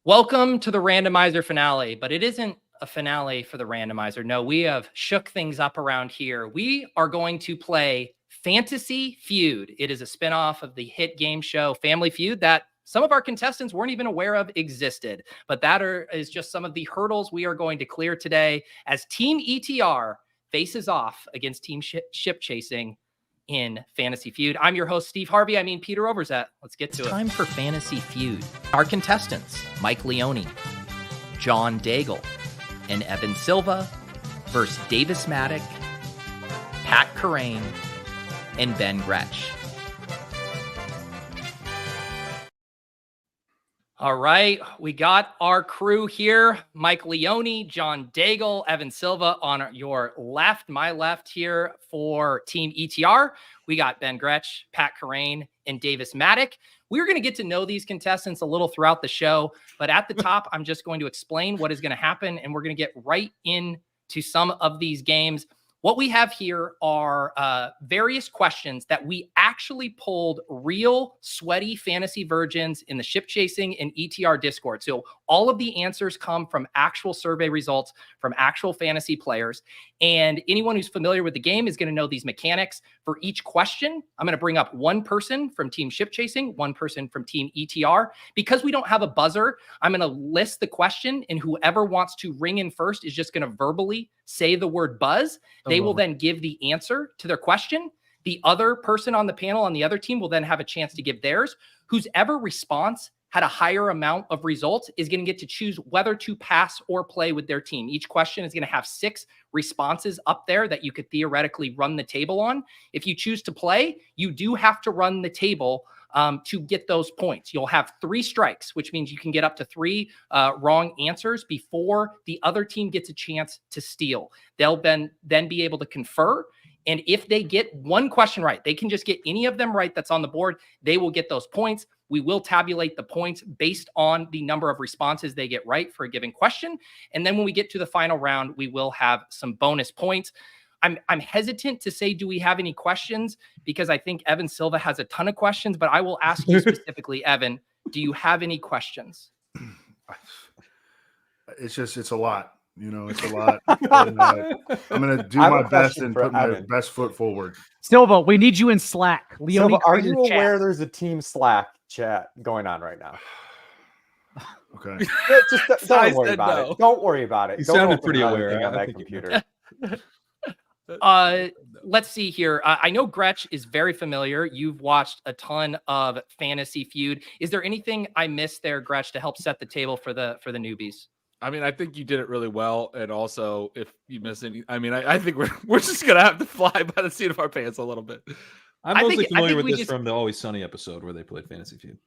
Welcome to the Randomizer finale, but it isn't a finale for the Randomizer. No, we have shook things up around here. We are going to play Fantasy Feud. It is a spinoff of the hit game show Family Feud that some of our contestants weren't even aware of existed. But that is just some of the hurdles we are going to clear today as Team ETR faces off against Team Ship Chasing in Fantasy Feud. I'm your host, Steve Harvey. I mean, Peter Overzet. Let's get to it. Time for Fantasy Feud. Our contestants, Mike Leone, John Daigle, and Evan Silva versus Davis Mattek, Pat Kerrane, and Ben Gretch. All right, we got our crew here. Mike Leone, John Daigle, Evan Silva on your left, my left here for Team ETR. We got Ben Gretch, Pat Kerrane, and Davis Mattek. We're going to get to know these contestants a little throughout the show, but at the top, I'm just going to explain what is going to happen, and we're going to get right into some of these games. What we have here are various questions that we actually pulled real sweaty fantasy virgins in the Ship Chasing and ETR Discord. So all of the answers come from actual survey results from actual fantasy players. And anyone who's familiar with the game is going to know these mechanics. For each question, I'm going to bring up one person from Team Ship Chasing, one person from Team ETR. Because we don't have a buzzer, I'm going to list the question, and whoever wants to ring in first is just going to verbally say the word buzz. They will then give the answer to their question. The other person on the panel on the other team will then have a chance to give theirs. Whoever response had a higher amount of results is going to get to choose whether to pass or play with their team. Each question is going to have 6 responses up there that you could theoretically run the table on. If you choose to play, you do have to run the table to get those points. You'll have 3 strikes, which means you can get up to 3 wrong answers before the other team gets a chance to steal. They'll then be able to confer. And if they get one question right, they can just get any of them right that's on the board. They will get those points. We will tabulate the points based on the number of responses they get right for a given question. And then when we get to the final round, we will have some bonus points. I'm hesitant to say, do we have any questions? Because I think Evan Silva has a ton of questions, but I will ask you specifically, Evan, do you have any questions? It's a lot. You know, it's a lot. And, I'm going to do my best and put my best foot forward. Silva, we need you in Slack. Leone, Silva, are you aware there's a team Slack chat going on right now? Okay. Just don't worry about it. Don't worry about it. You don't sounded pretty aware on that computer. Let's see here. I know Gretch is very familiar. You've watched a ton of Fantasy Feud. Is there anything I missed there, Gretch, to help set the table for the newbies? I mean, I think you did it really well. And also, if you miss any, I mean, I think we're just going to have to fly by the seat of our pants a little bit. I'm mostly familiar with this from the Always Sunny episode where they played Fantasy Feud.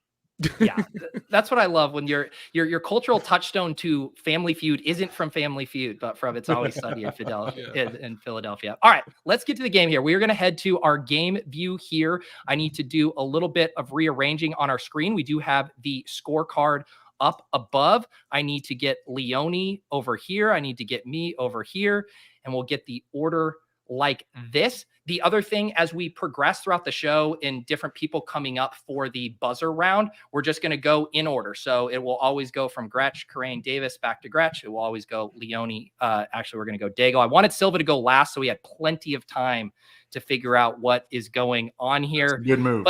Yeah, that's what I love when your cultural touchstone to Family Feud isn't from Family Feud, but from It's Always Sunny in Philadelphia. All right, let's get to the game here. We are going to head to our game view here. I need to do a little bit of rearranging on our screen. We do have the scorecard up above. I need to get Leone over here. I need to get me over here, and we'll get the order like this. The other thing, as we progress throughout the show and different people coming up for the buzzer round, we're just going to go in order. So it will always go from Gretch, Kerrane, Davis back to Gretch. It will always go Leone. Actually, we're going to go Daigle. I wanted Silva to go last, so we had plenty of time to figure out what is going on here. Good move.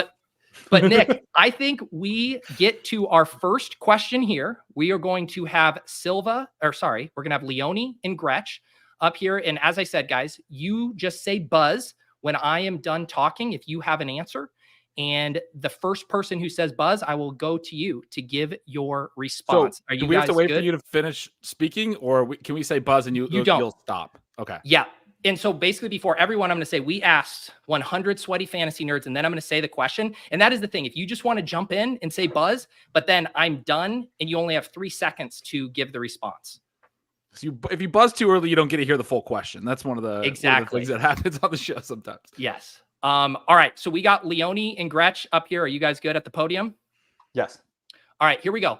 But Nick, I think we get to our first question here. We are going to have we're going to have Leone and Gretch up here. And as I said, guys, you just say buzz when I am done talking, if you have an answer. And the first person who says buzz, I will go to you to give your response. So, do we have to wait for you to finish speaking, or can we say buzz and you'll stop? Okay. Yeah. And so basically before everyone, I'm going to say, we asked 100 sweaty fantasy nerds, and then I'm going to say the question. And that is the thing. If you just want to jump in and say buzz, but then I'm done and you only have 3 seconds to give the response. So if you buzz too early, you don't get to hear the full question. That's one of the things that happens on the show sometimes. Yes. All right. So we got Leone and Gretch up here. Are you guys good at the podium? Yes. All right, here we go.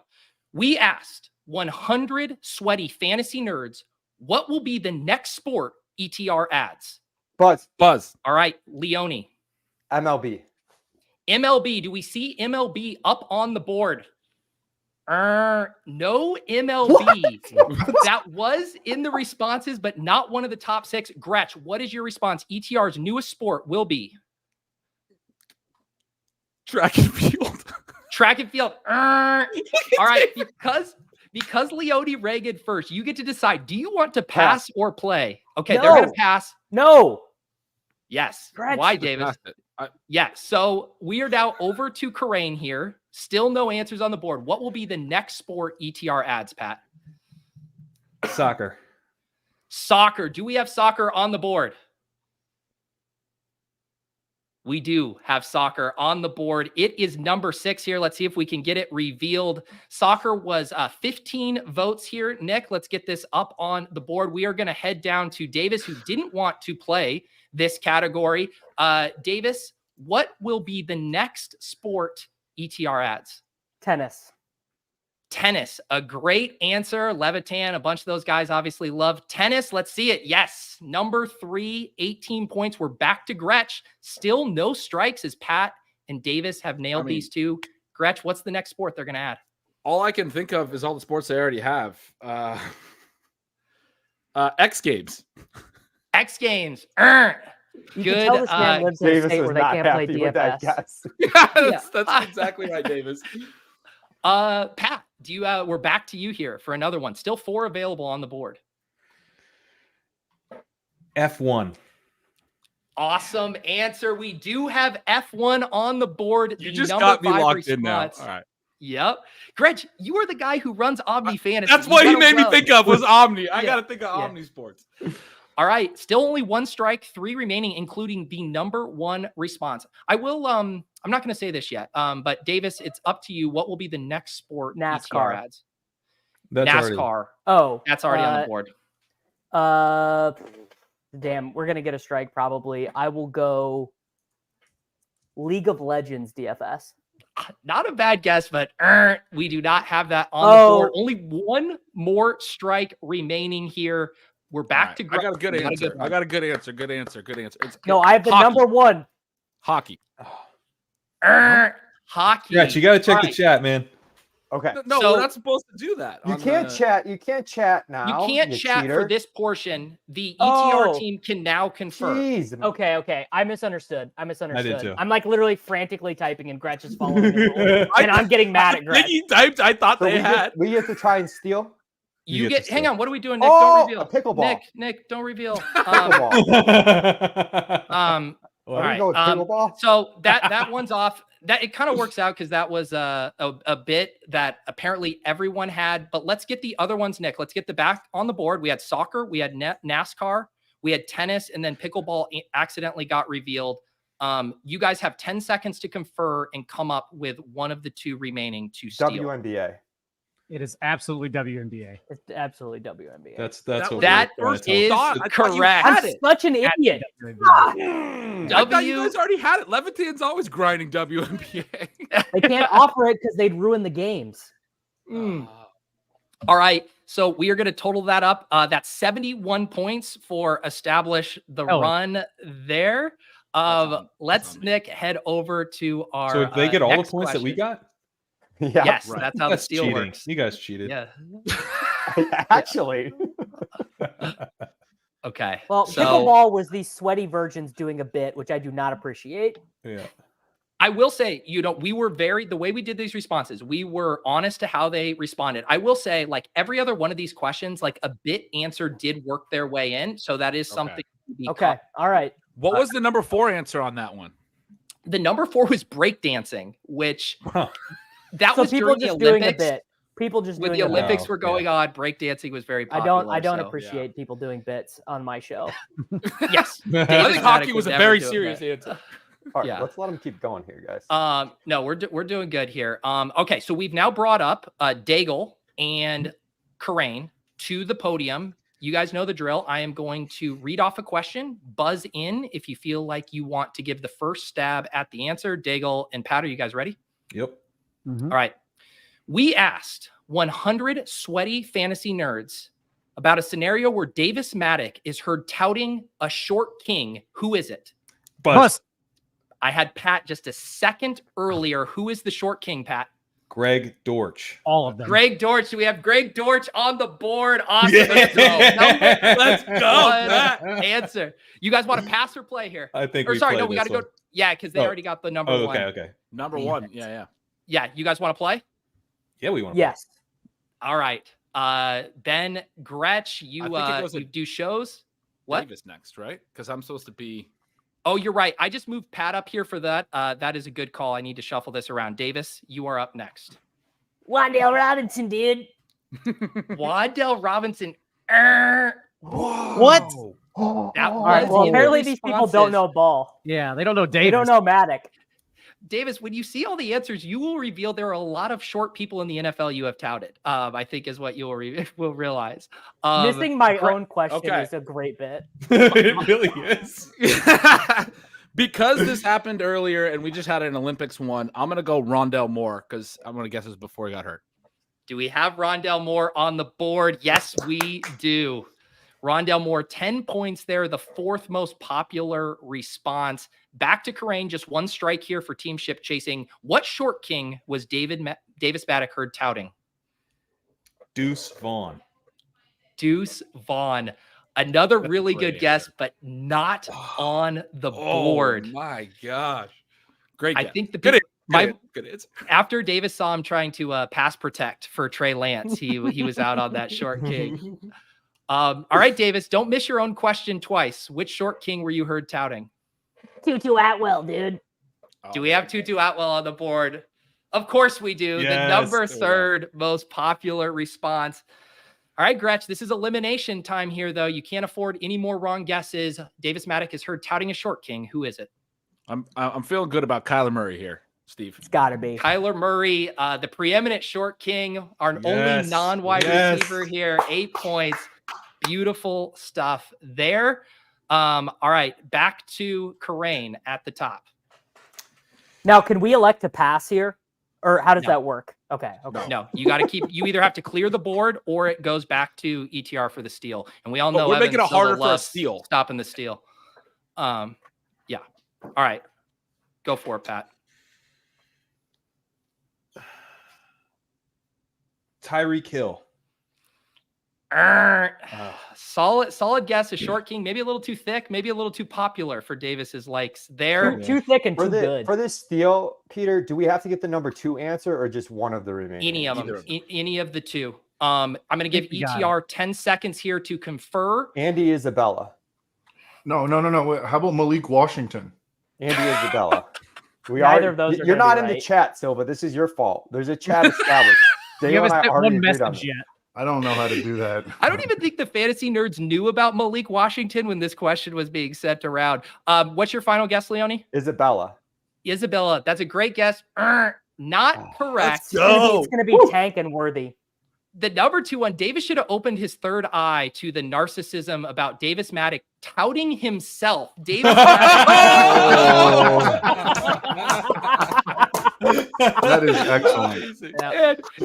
We asked 100 sweaty fantasy nerds, what will be the next sport ETR adds? Buzz. All right, Leone. MLB. MLB. Do we see MLB up on the board? No MLB. That was in the responses, but not one of the top 6. Gretch, what is your response? ETR's newest sport will be Track and field. track and field. All right, because Leone Reagan first, you get to decide. Do you want to pass or play? Okay, No. they're going to pass. No. Yes. Gretch. Why, Davis? Yeah. So we are now over to Kerrane here. Still no answers on the board. What will be the next sport ETR adds, Pat? Soccer. Soccer. Do we have soccer on the board? We do have soccer on the board. It is number 6 here. Let's see if we can get it revealed. Soccer was 15 votes here. Nick, let's get this up on the board. We are going to head down to Davis, who didn't want to play this category. Davis, what will be the next sport ETR adds? Tennis. Tennis, a great answer. Levitan, a bunch of those guys obviously love tennis. Let's see it. Yes, number 3, 18 points. We're back to Gretch. Still no strikes as Pat and Davis have nailed these two. Gretch, what's the next sport they're going to add? All I can think of is all the sports they already have. X Games. X Games. You Good. can tell this man lives in a Davis state was where they not can't play happy with that DFS. guess. Yeah, that's exactly right, Davis. Pat, do you? We're back to you here for another one. Still 4 available on the board. F1. Awesome answer. We do have F1 on the board. You The just number got me 5 locked in now. response. All right. Yep. Gretch, you are the guy who runs Omni Fantasy. That's You what he gotta made me run. think of was Omni. I Yeah. got to think of Yeah. Omni Sports. All right. Still only 1 strike, 3 remaining, including the number 1 response. I will, I'm not going to say this yet, but Davis, it's up to you. What will be the next sport NASCAR. ETR adds? That's NASCAR. Oh. That's already on the board. Damn, we're going to get a strike probably. I will go League of Legends DFS. Not a bad guess, but we do not have that on the board. Only 1 more strike remaining here. We're back to. I got a good answer. I got a good answer. Good answer. Good answer. No, I have the number 1. Hockey. Hockey. Gretch, you got to check the chat, man. Okay. No, So- we're not supposed to do that. You on can't the- chat. You can't chat now. You can't chat cheater. for this portion. The ETR team can now confirm. Jeez. Okay. I misunderstood. I did too. I'm like literally frantically typing and Gretch is following me. And I'm getting mad at Gretch. He typed. I thought So they had. we get to try and steal. You You get. get to Hang say. on. What are we doing, Nick? Oh, Don't reveal. a pickleball. Nick, don't reveal. Pickleball. All We're right. gonna go with pickleball. So that one's off. That it kind of works out because that was a bit that apparently everyone had. But let's get the other ones, Nick. Let's get the back on the board. We had soccer, we had NASCAR, we had tennis, and then pickleball accidentally got revealed. You guys have 10 seconds to confer and come up with one of the 2 remaining to steal. WNBA. It is absolutely WNBA. It's absolutely WNBA. That's That- what That we're trying to is tell. I thought you correct. had I'm it. such an idiot. I thought you guys already had it. Levitan's always grinding WNBA. They can't offer it because they'd ruin the games. All right. So we are going to total that up. That's 71 points for establish the run there. Let's, Nick, head over to our. So if they get all the next points that we question. got? Yeah. Yes, right. that's how That's the steal cheating. works. You guys cheated. Yeah. Actually. Okay. Well, so pickleball was these sweaty virgins doing a bit, which I do not appreciate. Yeah. I will say, we were the way we did these responses, we were honest to how they responded. I will say, like every other one of these questions, like a bit answer did work their way in. So that is something. To be Okay. All right. What was the number 4 answer on that one? The number 4 was breakdancing, which that So was people during the just doing a Olympics. bit. People just When doing the a bit. Olympics were going on, breakdancing was very I popular. don't so, appreciate people doing bits on my show. Yes. I Davis think hockey Mattek was a never very do a serious bit. answer. All right, Yeah. let's let them keep going here, guys. No, we're doing good here. Okay, so we've now brought up Daigle and Kerrane to the podium. You guys know the drill. I am going to read off a question. Buzz in if you feel like you want to give the first stab at the answer. Daigle and Pat, are you guys ready? Yep. All right. We asked 100 sweaty fantasy nerds about a scenario where Davis Mattek is heard touting a short king. Who is it? Bus. I had Pat just a second earlier. Who is the short king, Pat? Greg Dortch. All of them. Greg Dortch. We have Greg Dortch on the board. Awesome. Yeah. Let's go. Answer. You guys want to pass or play here? I think. Or we sorry, play no, we got to go. one. Yeah, because they Oh. already got the number Oh, one. okay. Number Damn one. it. Yeah. Yeah, you guys want to play? Yeah, we want. Yes. All right. Ben, Gretch, I you think it was you do shows. What? Davis next, right? Because I'm supposed to be. Oh, you're right. I just moved Pat up here for that. That is a good call. I need to shuffle this around. Davis, you are up next. Wandale Robinson, dude. Waddell Robinson. What? That All right. was Well, the apparently these people don't responses. know ball. Yeah, they don't know Davis. They don't know Mattek. Davis, when you see all the answers, you will reveal there are a lot of short people in the NFL you have touted. I think is what you will realize. Missing my Gre- own question okay. is a great bit. it really is. Because this happened earlier and we just had an Olympics one, I'm gonna go Rondell Moore because I'm gonna guess this before he got hurt. Do we have Rondell Moore on the board? Yes, we do. Rondell Moore, 10 points there, the fourth most popular response. Back to Kerrane, just one strike here for team ship chasing. What short king was Davis Mattek heard touting? Deuce Vaughn. Deuce Vaughn. Another That's a really great good guess, but not on the board. Oh my gosh. Great I guess. think the Good people, answer. Good answer. after Davis saw him trying to pass protect for Trey Lance, he was out on that short king. All right, Davis, don't miss your own question twice. Which short king were you heard touting? Tutu Atwell, dude. Do we have Tutu Atwell on the board? Of course we do. Yes. The number third most popular response. All right, Gretch, this is elimination time here, though. You can't afford any more wrong guesses. Davis Mattek is heard touting a short king. Who is it? I'm feeling good about Kyler Murray here, Steve. It's got to be. Kyler Murray, the preeminent short king, our only non-wide receiver here. 8 points. Beautiful stuff there. All right, back to Kerrane at the top. Now, can we elect to pass here? Or how does No. that work? Okay. Okay. No, you got to keep. You either have to clear the board or it goes back to ETR for the steal. And we all But know we're making Evan it harder Silva for a loves steal. stopping the steal. Yeah. All right, go for it, Pat. Tyreek Hill. Solid guess. A short king, maybe a little too thick, maybe a little too popular for Davis's likes there. Too thick and For too good. for this steal, Peter, do we have to get the number 2 answer or just one of the remaining? Any of Either them, of them. any of the two. I'm going to give You got ETR 10 seconds here to confer. Andy Isabella. No. Wait, how about Malik Washington? Andy Isabella. Neither of those are You're gonna not be in the right. chat, Silva. This is your fault. There's a chat established. You Dale haven't and I sent already one agreed on message it. yet. I don't know how to do that. I don't even think the fantasy nerds knew about Malik Washington when this question was being sent around. What's your final guess, Leone? Isabella. Isabella. That's a great guess. Not correct. It's gonna be Tank and Worthy. The number 2 one, Davis should have opened his third eye to the narcissism about Davis Mattek touting himself. Davis That is excellent.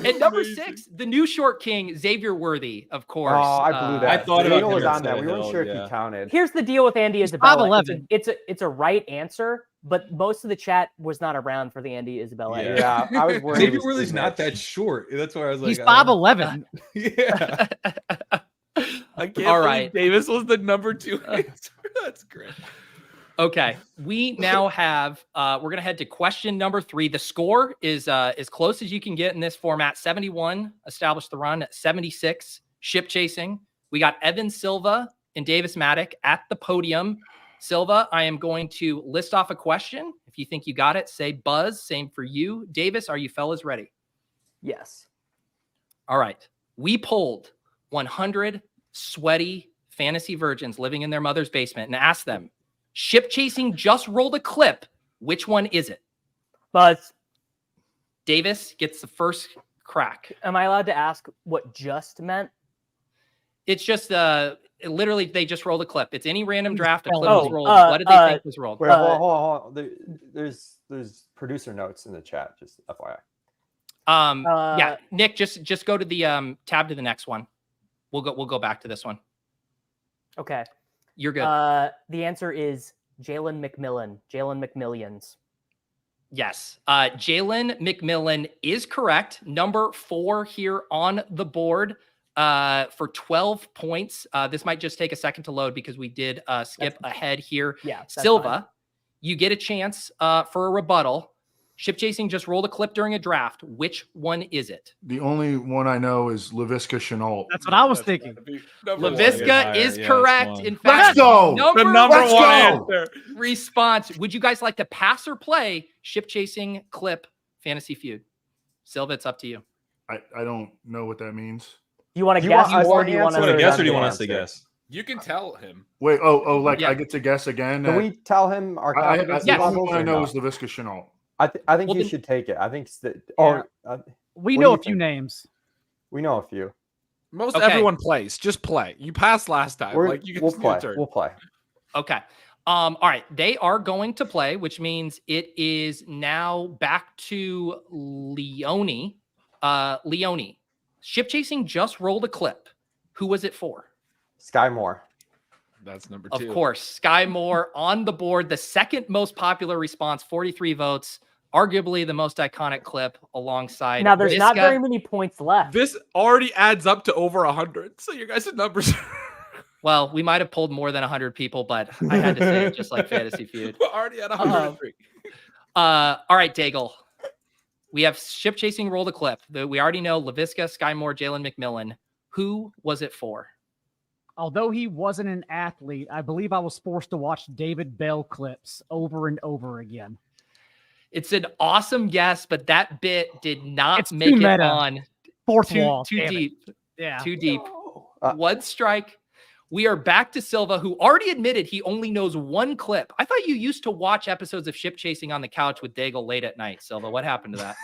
and number 6, the new short king, Xavier Worthy, of course. Oh, I blew that. I thought about Daniel was him on that. We instead of weren't sure Hill, if he counted. Here's the deal with Andy Isabella. 5'11". It's a right answer, but most of the chat was not around for the Andy Isabella. Yeah. Yeah, I was worried. Xavier Worthy's not that short. That's why I was like, He's I don't know. 5'11". Yeah. I can't All believe right. Davis was the number 2 answer. That's great. Okay, we now have, we're going to head to question number 3. The score is as close as you can get in this format. 71 established the run, 76 ship chasing. We got Evan Silva and Davis Mattek at the podium. Silva, I am going to list off a question. If you think you got it, say buzz. Same for you. Davis, are you fellas ready? Yes. All right. We polled 100 sweaty fantasy virgins living in their mother's basement and asked them, ship chasing just rolled a clip. Which one is it? Buzz, Davis gets the first crack. am I allowed to ask what just meant? It's just literally they just rolled a clip. It's any random draft. A clip Oh, was rolled. What did they think was rolled? Wait, hold on. There's producer notes in the chat, just FYI. Yeah, Nick, just go to the tab to the next one. We'll go back to this one. Okay. You're good. The answer is Jalen McMillan. Jalen McMillions. Yes. Jalen McMillan is correct. Number 4 here on the board for 12 points. This might just take a second to load because we did skip ahead here. Yeah. that's Silva, fine. you get a chance for a rebuttal. Ship chasing just rolled a clip during a draft. Which one is it? The only one I know is LaVisca Chenault. That's what I was thinking. LaVisca is Yeah, correct. that's In one. fact, Let's go. The number Let's one go. answer. response. Would you guys like to pass or play Ship Chasing Clip Fantasy Feud? Silva, it's up to you. I don't know what that means. You want to You guess want us or to do you want You want to answer? guess or do you want us to Answer. guess? You can tell him. Wait, like Yeah. I get to guess again? Can we tell him our confidence yes. The only levels one I or know not? is LaVisca Chenault. I think Well, you then- should take it. I think it's the, We What know do a you few think? names. we know a few. Most Okay. everyone plays. Just play. You passed last time. Like you can We'll just play. your turn. We'll play. Okay. All right. They are going to play, which means it is now back to Leone. Leone. Ship Chasing just rolled a clip. Who was it for? Sky Moore. That's number Of 2. course, Sky Moore on the board. The second most popular response, 43 votes. Arguably the most iconic clip alongside. Now, there's not Visca. very many points left. This already adds up to over 100. So your guys' numbers Well, we might have pulled more than 100 people, but I had to say it just like Fantasy Feud. we're already at 103. All right, Daigle. We have Ship Chasing roll the clip. We already know LaVisca, Sky Moore, Jalen McMillan. Who was it for? Although he wasn't an athlete, I believe I was forced to watch David Bell clips over and over again. It's an awesome guess, but that bit did not It's too make it meta. on. Fourth Too wall. too damn it. deep. Yeah. Too deep. Uh, One strike. We are back to Silva, who already admitted he only knows one clip. I thought you used to watch episodes of Ship Chasing on the couch with Daigle late at night. Silva, what happened to that?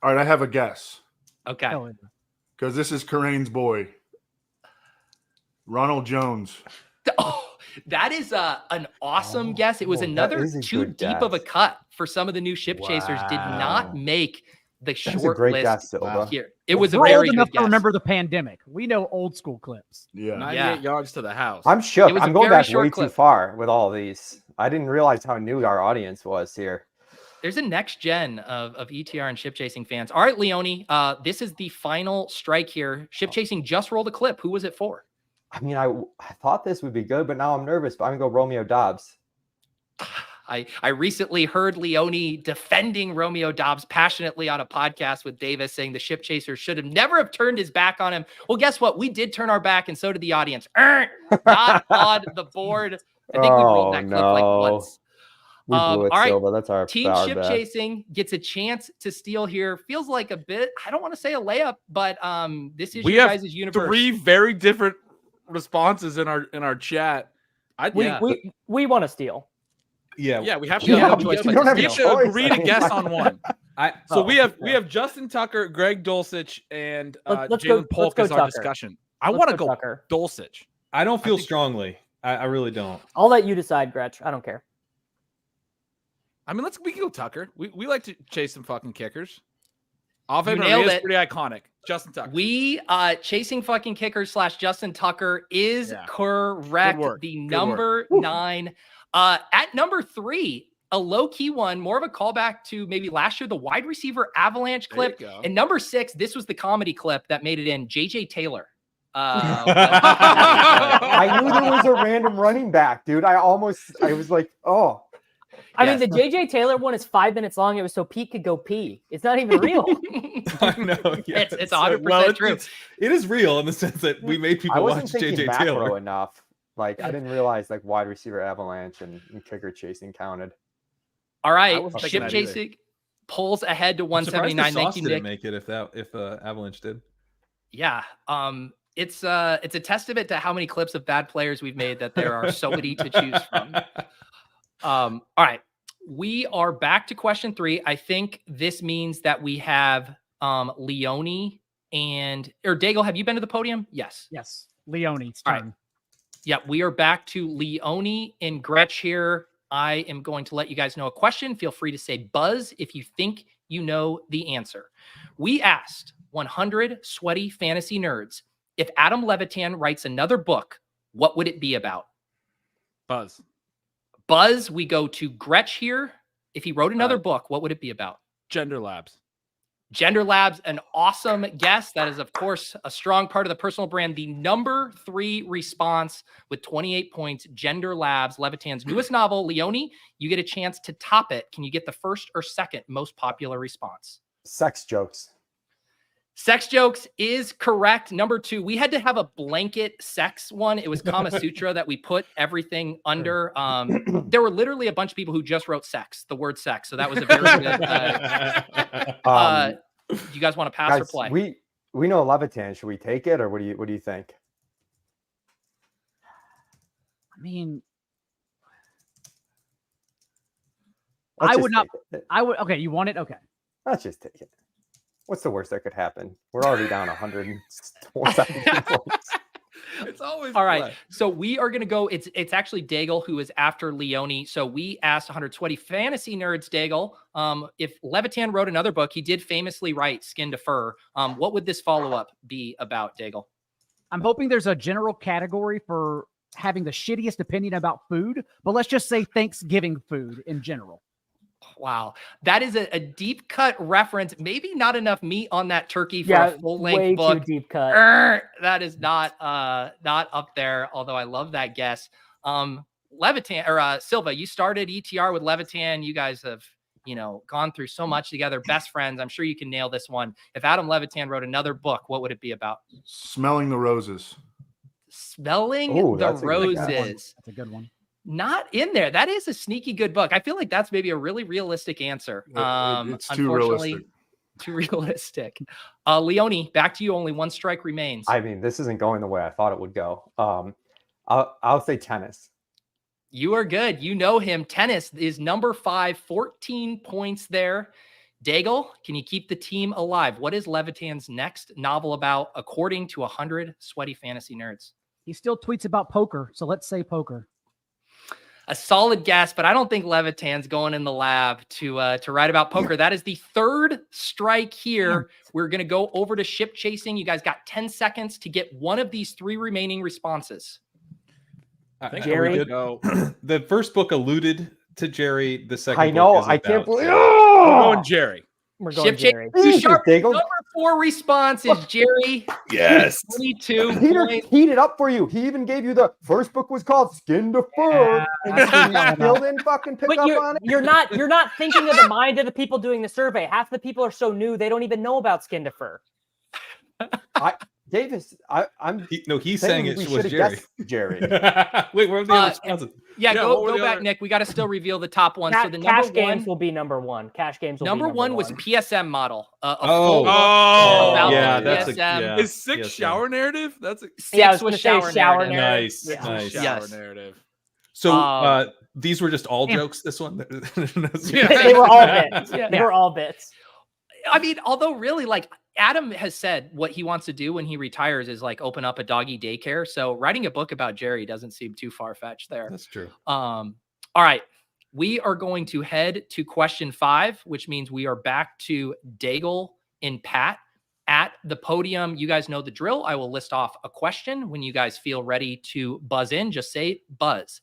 All right, I have a guess Okay. Hell yeah. because this is Kerrane's boy, Ronald Jones. Oh, that is an awesome guess. It was that another is a too good deep of a guess. cut for some of the new Ship Chasers. Did not make the That's a short great list guess, Silva. here. It was a We're very old good enough guess. to remember the pandemic. We know old school clips. Yeah. 98 yards to the house. I'm shook. It was a I'm going very back short way clip. too far with all these. I didn't realize how new our audience was here. There's a next gen of ETR and Ship Chasing fans. All right, Leone, this is the final strike here. Ship Chasing just rolled a clip. Who was it for? I mean, I thought this would be good, but now I'm nervous. But I'm gonna go Romeo Dobbs. I recently heard Leone defending Romeo Dobbs passionately on a podcast with Davis, saying the Ship Chaser should have never have turned his back on him. Well, guess what? We did turn our back, and so did the audience. Not on the board. I think we rolled that clip like once. We blew it, all right. Silva. That's our Team our Ship bad. Chasing gets a chance to steal here. Feels like a bit, I don't want to say a layup, but this is We your have guys' universe. 3 very different responses in our chat. We want to steal. Yeah, we have to You have have a a choice. choice, you don't have We a have to choice. agree to guess on one. So Oh, we have yeah. Justin Tucker, Greg Dulcich, and Let's go- Jalen Polk let's as go our Tucker. discussion. I Let's want to go go Tucker. Dulcich. I don't feel think- strongly. I really don't. I'll let you decide, Gretch. I don't care. I mean, we can go Tucker. We like to chase some fucking kickers. Offense nailed is it. pretty iconic. Justin Tucker. We Chasing Fucking Kickers / Justin Tucker is Yeah. correct. Good work. The Good number 9. At number 3, a low-key one, more of a callback to maybe last year, the wide receiver avalanche There you clip. go. And number 6, this was the comedy clip that made it in. JJ Taylor. I knew there was a random running back, dude. I was like, oh. I mean, Yes. the JJ Taylor one is 5 minutes long. It was so Pete could go pee. It's not even real. I know. Yeah, It's 100% true. It is real in the sense that we made I people wasn't watch thinking JJ macro Taylor. enough. Like, I didn't realize like wide receiver avalanche and kicker chasing counted. All right, I wasn't Ship thinking that either. Chasing pulls ahead to I'm surprised the 179. Thank Sauce you, didn't Nick. make it if Avalanche did. Yeah. It's a testament to how many clips of bad players we've made that there are so many to choose from. All right. We are back to question 3. I think this means that we have Leone or Daigle. Have you been to the podium? Yes. Yes. Leone's All right. turn. Yeah, we are back to Leone and Gretch here. I am going to let you guys know a question. Feel free to say buzz if you think you know the answer. We asked 100 sweaty fantasy nerds, if Adam Levitan writes another book, what would it be about? Buzz. Buzz, we go to Gretch here. If he wrote another book, what would it be about? Gender Labs. Gender Labs, an awesome guess. That is, of course, a strong part of the personal brand. The number 3 response with 28 points, Gender Labs, Levitan's newest novel. Leone, you get a chance to top it. Can you get the first or second most popular response? Sex jokes. Sex jokes is correct. Number 2, we had to have a blanket sex one. It was Kama Sutra that we put everything under. There were literally a bunch of people who just wrote sex, the word sex. So that was a very good. Do you guys want to pass or play? We know Levitan. Should we take it, or what do you think? I mean, Let's I just would not. take it. I would. Okay, you want it? Okay. Let's just take it. What's the worst that could happen? We're already down 170 points. It's always all right. So we are going to go. It's actually Daigle who is after Leone. So we asked 100 sweaty fantasy nerds, Daigle, if Levitan wrote another book, he did famously write Skin to Fur. What would this follow-up be about, Daigle? I'm hoping there's a general category for having the shittiest opinion about food, but let's just say Thanksgiving food in general. Wow. That is a deep cut reference. Maybe not enough meat on that turkey for a full-length book. Way too deep cut. That is not up there, although I love that guess. Levitan or Silva, you started ETR with Levitan. You guys have, gone through so much together, best friends. I'm sure you can nail this one. If Adam Levitan wrote another book, what would it be about? Smelling the roses. Smelling the roses. That's a good one. Not in there. That is a sneaky good book. I feel like that's maybe a really realistic answer. It's too realistic. Too realistic. Leone, back to you. Only one strike remains. I mean, this isn't going the way I thought it would go. I'll say tennis. You are good. You know him. Tennis is number 5, 14 points there. Daigle, can you keep the team alive? What is Levitan's next novel about, according to 100 sweaty fantasy nerds? He still tweets about poker, so let's say poker. A solid guess, but I don't think Levitan's going in the lab to write about poker. That is the 3rd strike here. We're going to go over to ship chasing. You guys got 10 seconds to get one of these 3 remaining responses. Jerry, the first book alluded to Jerry. The second, I know. book I can't believe. We're going Jerry. We're going Jerry. Number 4 response is Jerry. Yes. 22 Peter points. heated up for you. He even gave you the first book was called Skin to Fur. And you still didn't fucking pick up on it. You're not thinking of the mind of the people doing the survey. Half the people are so new they don't even know about Skin to Fur. Davis, he's saying it was Jerry. Jerry. Wait, where are the other responses? Yeah, go back, Nick. We got to still reveal the top one. So the Cash number games one will be number 1. Cash games will number be one was PSM model. That's PSM. Is 6 shower narrative? That's 6 was shower narrative. Nice. Shower narrative. So these were just all jokes. This one, They were all bits. They were all bits. I mean, although really, like Adam has said, what he wants to do when he retires is like open up a doggy daycare. So writing a book about Jerry doesn't seem too far fetched there. That's true. All right, we are going to head to question 5, which means we are back to Daigle and Pat at the podium. You guys know the drill. I will list off a question. When you guys feel ready to buzz in, just say buzz.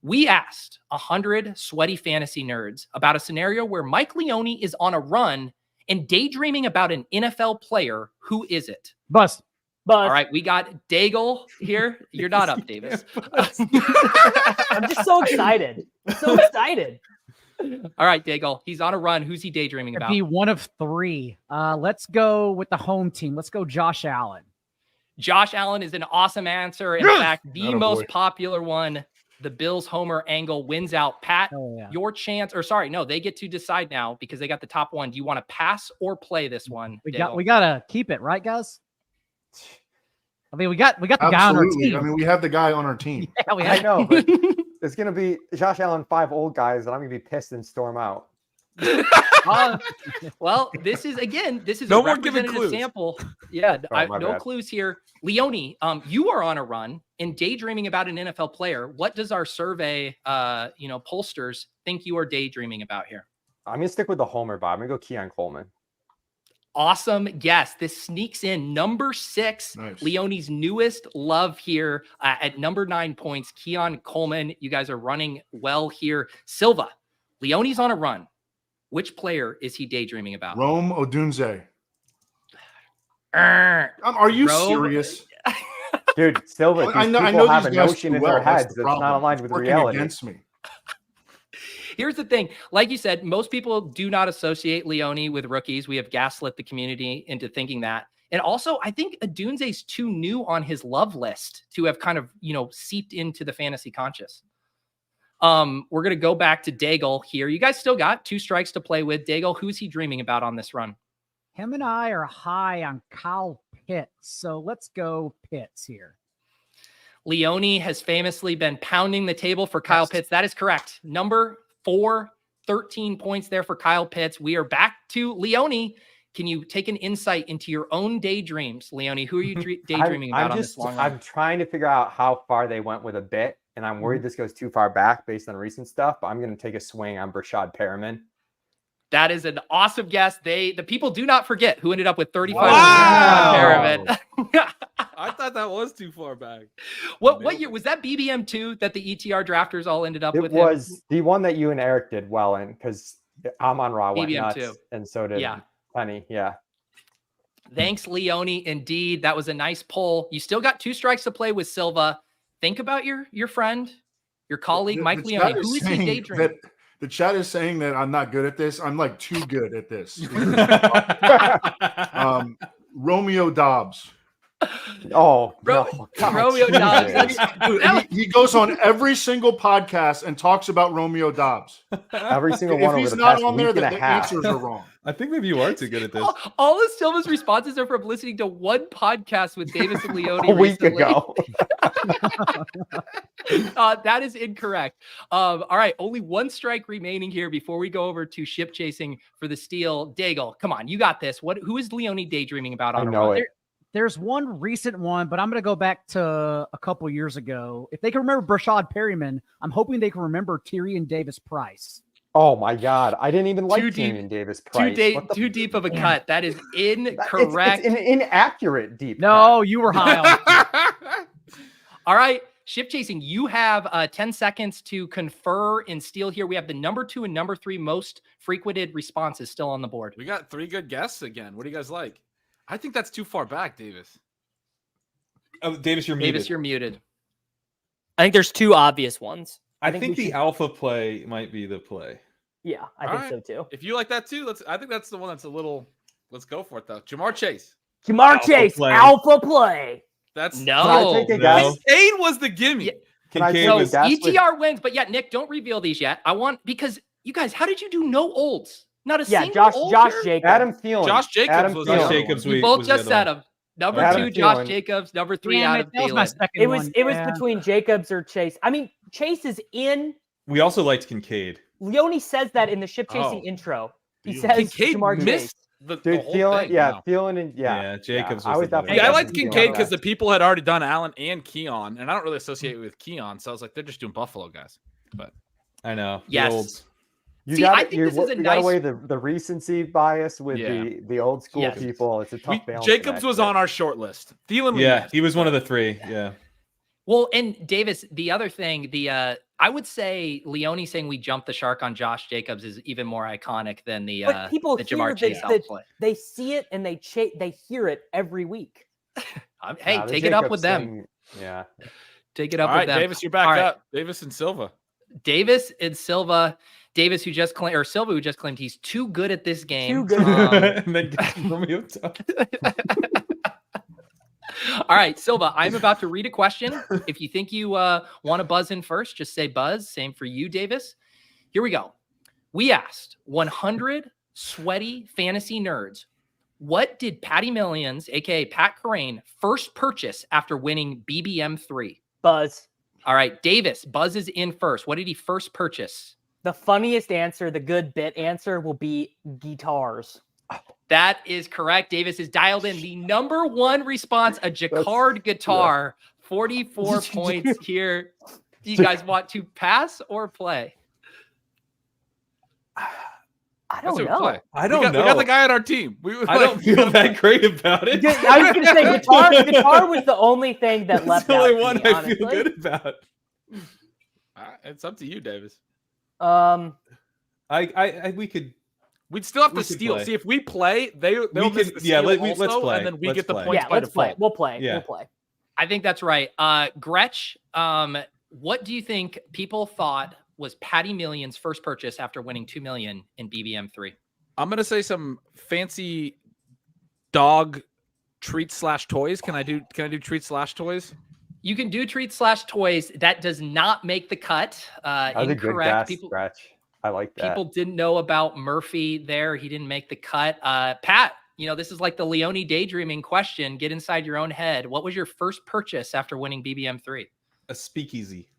We asked 100 sweaty fantasy nerds about a scenario where Mike Leone is on a run and daydreaming about an NFL player. Who is it? Buzz. All right, we got Daigle here. You're not up, Davis. I'm just so excited. All right, Daigle. He's on a run. Who's he daydreaming about? Be one of 3. Let's go with the home team. Let's go Josh Allen. Josh Allen is an awesome answer. In fact, the most popular one. The Bills homer angle wins out. Pat, your chance, or sorry, no, they get to decide now because they got the top one. Do you want to pass or play this one? We gotta keep it, right, guys? I mean, we got the guy on our team. I mean, we have the guy on our team. Yeah, I know, but it's gonna be Josh Allen, 5 old guys, and I'm gonna be pissed and storm out. Well, this is no a more giving representative clues. sample. Yeah, no bad. clues here. Leone, you are on a run and daydreaming about an NFL player. What does our survey, pollsters think you are daydreaming about here? I'm gonna stick with the homer, Bob. I'm gonna go Keon Coleman. Awesome guess. This sneaks in number 6, Nice. Leone's newest love here at number 9 points. Keon Coleman, you guys are running well here. Silva, Leone's on a run. Which player is he daydreaming about? Rome Odunze. Are Are you serious? Dude, Silva, I these know people have these a guys notion too in well. their That's heads the that's not problem. aligned It's with working reality. against me. Here's the thing. Like you said, most people do not associate Leone with rookies. We have gaslit the community into thinking that. And also, I think Odunze's too new on his love list to have kind of, seeped into the fantasy conscious. We're going to go back to Daigle here. You guys still got 2 strikes to play with. Daigle, who's he dreaming about on this run? Him and I are high on Kyle Pitts, so let's go Pitts here. Leone has famously been pounding the table for Kyle Pitts. That is correct. Number 4, 13 points there for Kyle Pitts. We are back to Leone. Can you take an insight into your own daydreams, Leone? Who are you daydreaming about on this long run? I'm trying to figure out how far they went with a bit, and I'm worried this goes too far back based on recent stuff, but I'm going to take a swing on Rashad Perriman. That is an awesome guess. The people do not forget who ended up with 35. Wow. I thought that was too far back. What year was that? BBM 2 that the ETR drafters all ended up with? It was the one that you and Eric did well in, because Amon Ra went BBM nuts, 2. and so did Penny. Yeah. Thanks, Leone. Indeed, that was a nice pull. You still got 2 strikes to play with Silva. Think about your friend, your colleague, Mike Leone. Who is he daydreaming? The chat is saying that I'm not good at this. I'm like too good at this. Romeo Dobbs. Oh, Romeo Dobbs. He goes on every single podcast and talks about Romeo Dobbs. Every single one. If he's not on there, the answers are wrong. I think maybe you are too good at this. All of Silva's responses are from listening to one podcast with Davis and Leone a week recently. ago. That is incorrect. All right, only 1 strike remaining here before we go over to ship chasing for the steal. Daigle, come on, you got this. Who is Leone daydreaming about on I know it. There's one recent one, but I'm going to go back to a couple years ago. If they can remember Rashad Perriman, I'm hoping they can remember Tyrion Davis Price. Oh my God. I didn't even like Tyrion Davis Price. Too deep of a cut. That is incorrect. It's an inaccurate deep No, cut. you were high on. All right. Ship chasing, you have 10 seconds to confer and steal here. We have the number 2 and number 3 most frequented responses still on the board. We got 3 good guesses again. What do you guys like? I think that's too far back, Davis. Davis, you're muted. Davis, you're muted. I think there's 2 obvious ones. I think the alpha play might be the play. Yeah, I think so too. If you like that too, I think that's the one that's a little. Let's go for it though. Jamar Chase. Alpha play. That's no. Kincaid was the gimme. Kincaid was ETR wins, but Nick, don't reveal these yet. Because you guys, how did you do no olds? Not a single Josh Jacobs. Adam Thielen. Josh Jacobs was Josh Jacobs. You both just said him. Number Adam 2, Josh Thielen. Jacobs. Number 3, Adam Thielen. It was between Jacobs or Chase. I mean, Chase is in. We also liked Kincaid. Leone says that in the ship chasing intro. He says Kincaid Jamar missed Chase. the whole Thielen, thing. Thielen and Jacobs. I was definitely. I liked Kincaid because the people had already done Allen and Keon, and I don't really associate it with Keon, so I was like, they're just doing Buffalo guys. But I know. Yes. I think this is a nice. Got away the recency bias with the old school people. It's a tough balance. Jacobs was on our short list. Thielen, he was one of the 3. Yeah. Well, and Davis, the other thing, I would say Leone saying we jumped the shark on Josh Jacobs is even more iconic than the Jamar Chase outplay. They see it and they hear it every week. Hey, take it up with them. Yeah. Take it up with them. Davis, you're back up. Davis and Silva. Davis, who just claimed, or Silva, who just claimed he's too good at this game. Too good. And then Romeo Dobbs. All right, Silva, I'm about to read a question. If you think you want to buzz in first, just say buzz. Same for you, Davis. Here we go. We asked 100 sweaty fantasy nerds, what did Patty Millions, a.k.a. Pat Kerrane, first purchase after winning BBM 3? Buzz. All right, Davis, buzz is in first. What did he first purchase? The funniest answer, the good bit answer, will be guitars. That is correct. Davis is dialed in. The number 1 response, a Jacquard guitar. 44 points here. Do you guys want to pass or play? I don't know. I don't know. We got the guy on our team. I don't feel that great about it. I was going to say guitar was the only thing that left out. It's the only one I feel good about. It's up to you, Davis. We could. We'd still have to could steal. play. See if we play, they'll miss the yeah, steal let's also, play. and then we Let's get the play. points Yeah, by let's play. default. We'll play. Yeah. We'll play. I think that's right. Gretch, what do you think people thought was Patty Million's first purchase after winning $2 million in BBM3? I'm gonna say some fancy dog treats / toys. Can I do treats / toys? You can do treats / toys. That does not make the cut. That was a good Incorrect. guess, Gretch. I like that. People didn't know about Murphy there. He didn't make the cut. Pat, this is like the Leone daydreaming question. Get inside your own head. What was your first purchase after winning BBM3? A speakeasy.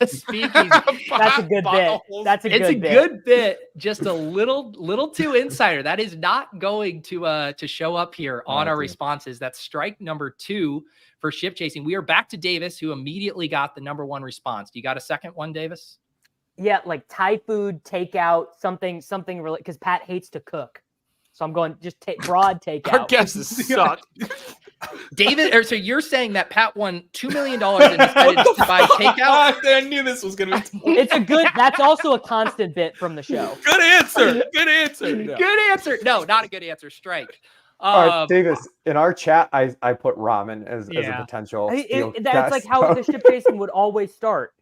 Speakeasy. That's a good bit. That's a good bit. It's a good bit. Just a little too insider. That is not going to show up here on our responses. That's strike number 2 for ship chasing. We are back to Davis, who immediately got the number 1 response. Do you got a second one, Davis? Yeah, like Thai food, takeout, something really, because Pat hates to cook. So I'm going just broad takeout. Our guesses suck. David, so you're saying that Pat won $2 million and decided to buy takeout? I knew this was going to be. It's a good. That's also a constant bit from the show. Good answer. Good answer. No. Good answer. No, not a good answer. Strike. All right, Davis, in our chat, I put ramen as a potential. That's like how the ship chasing would always start.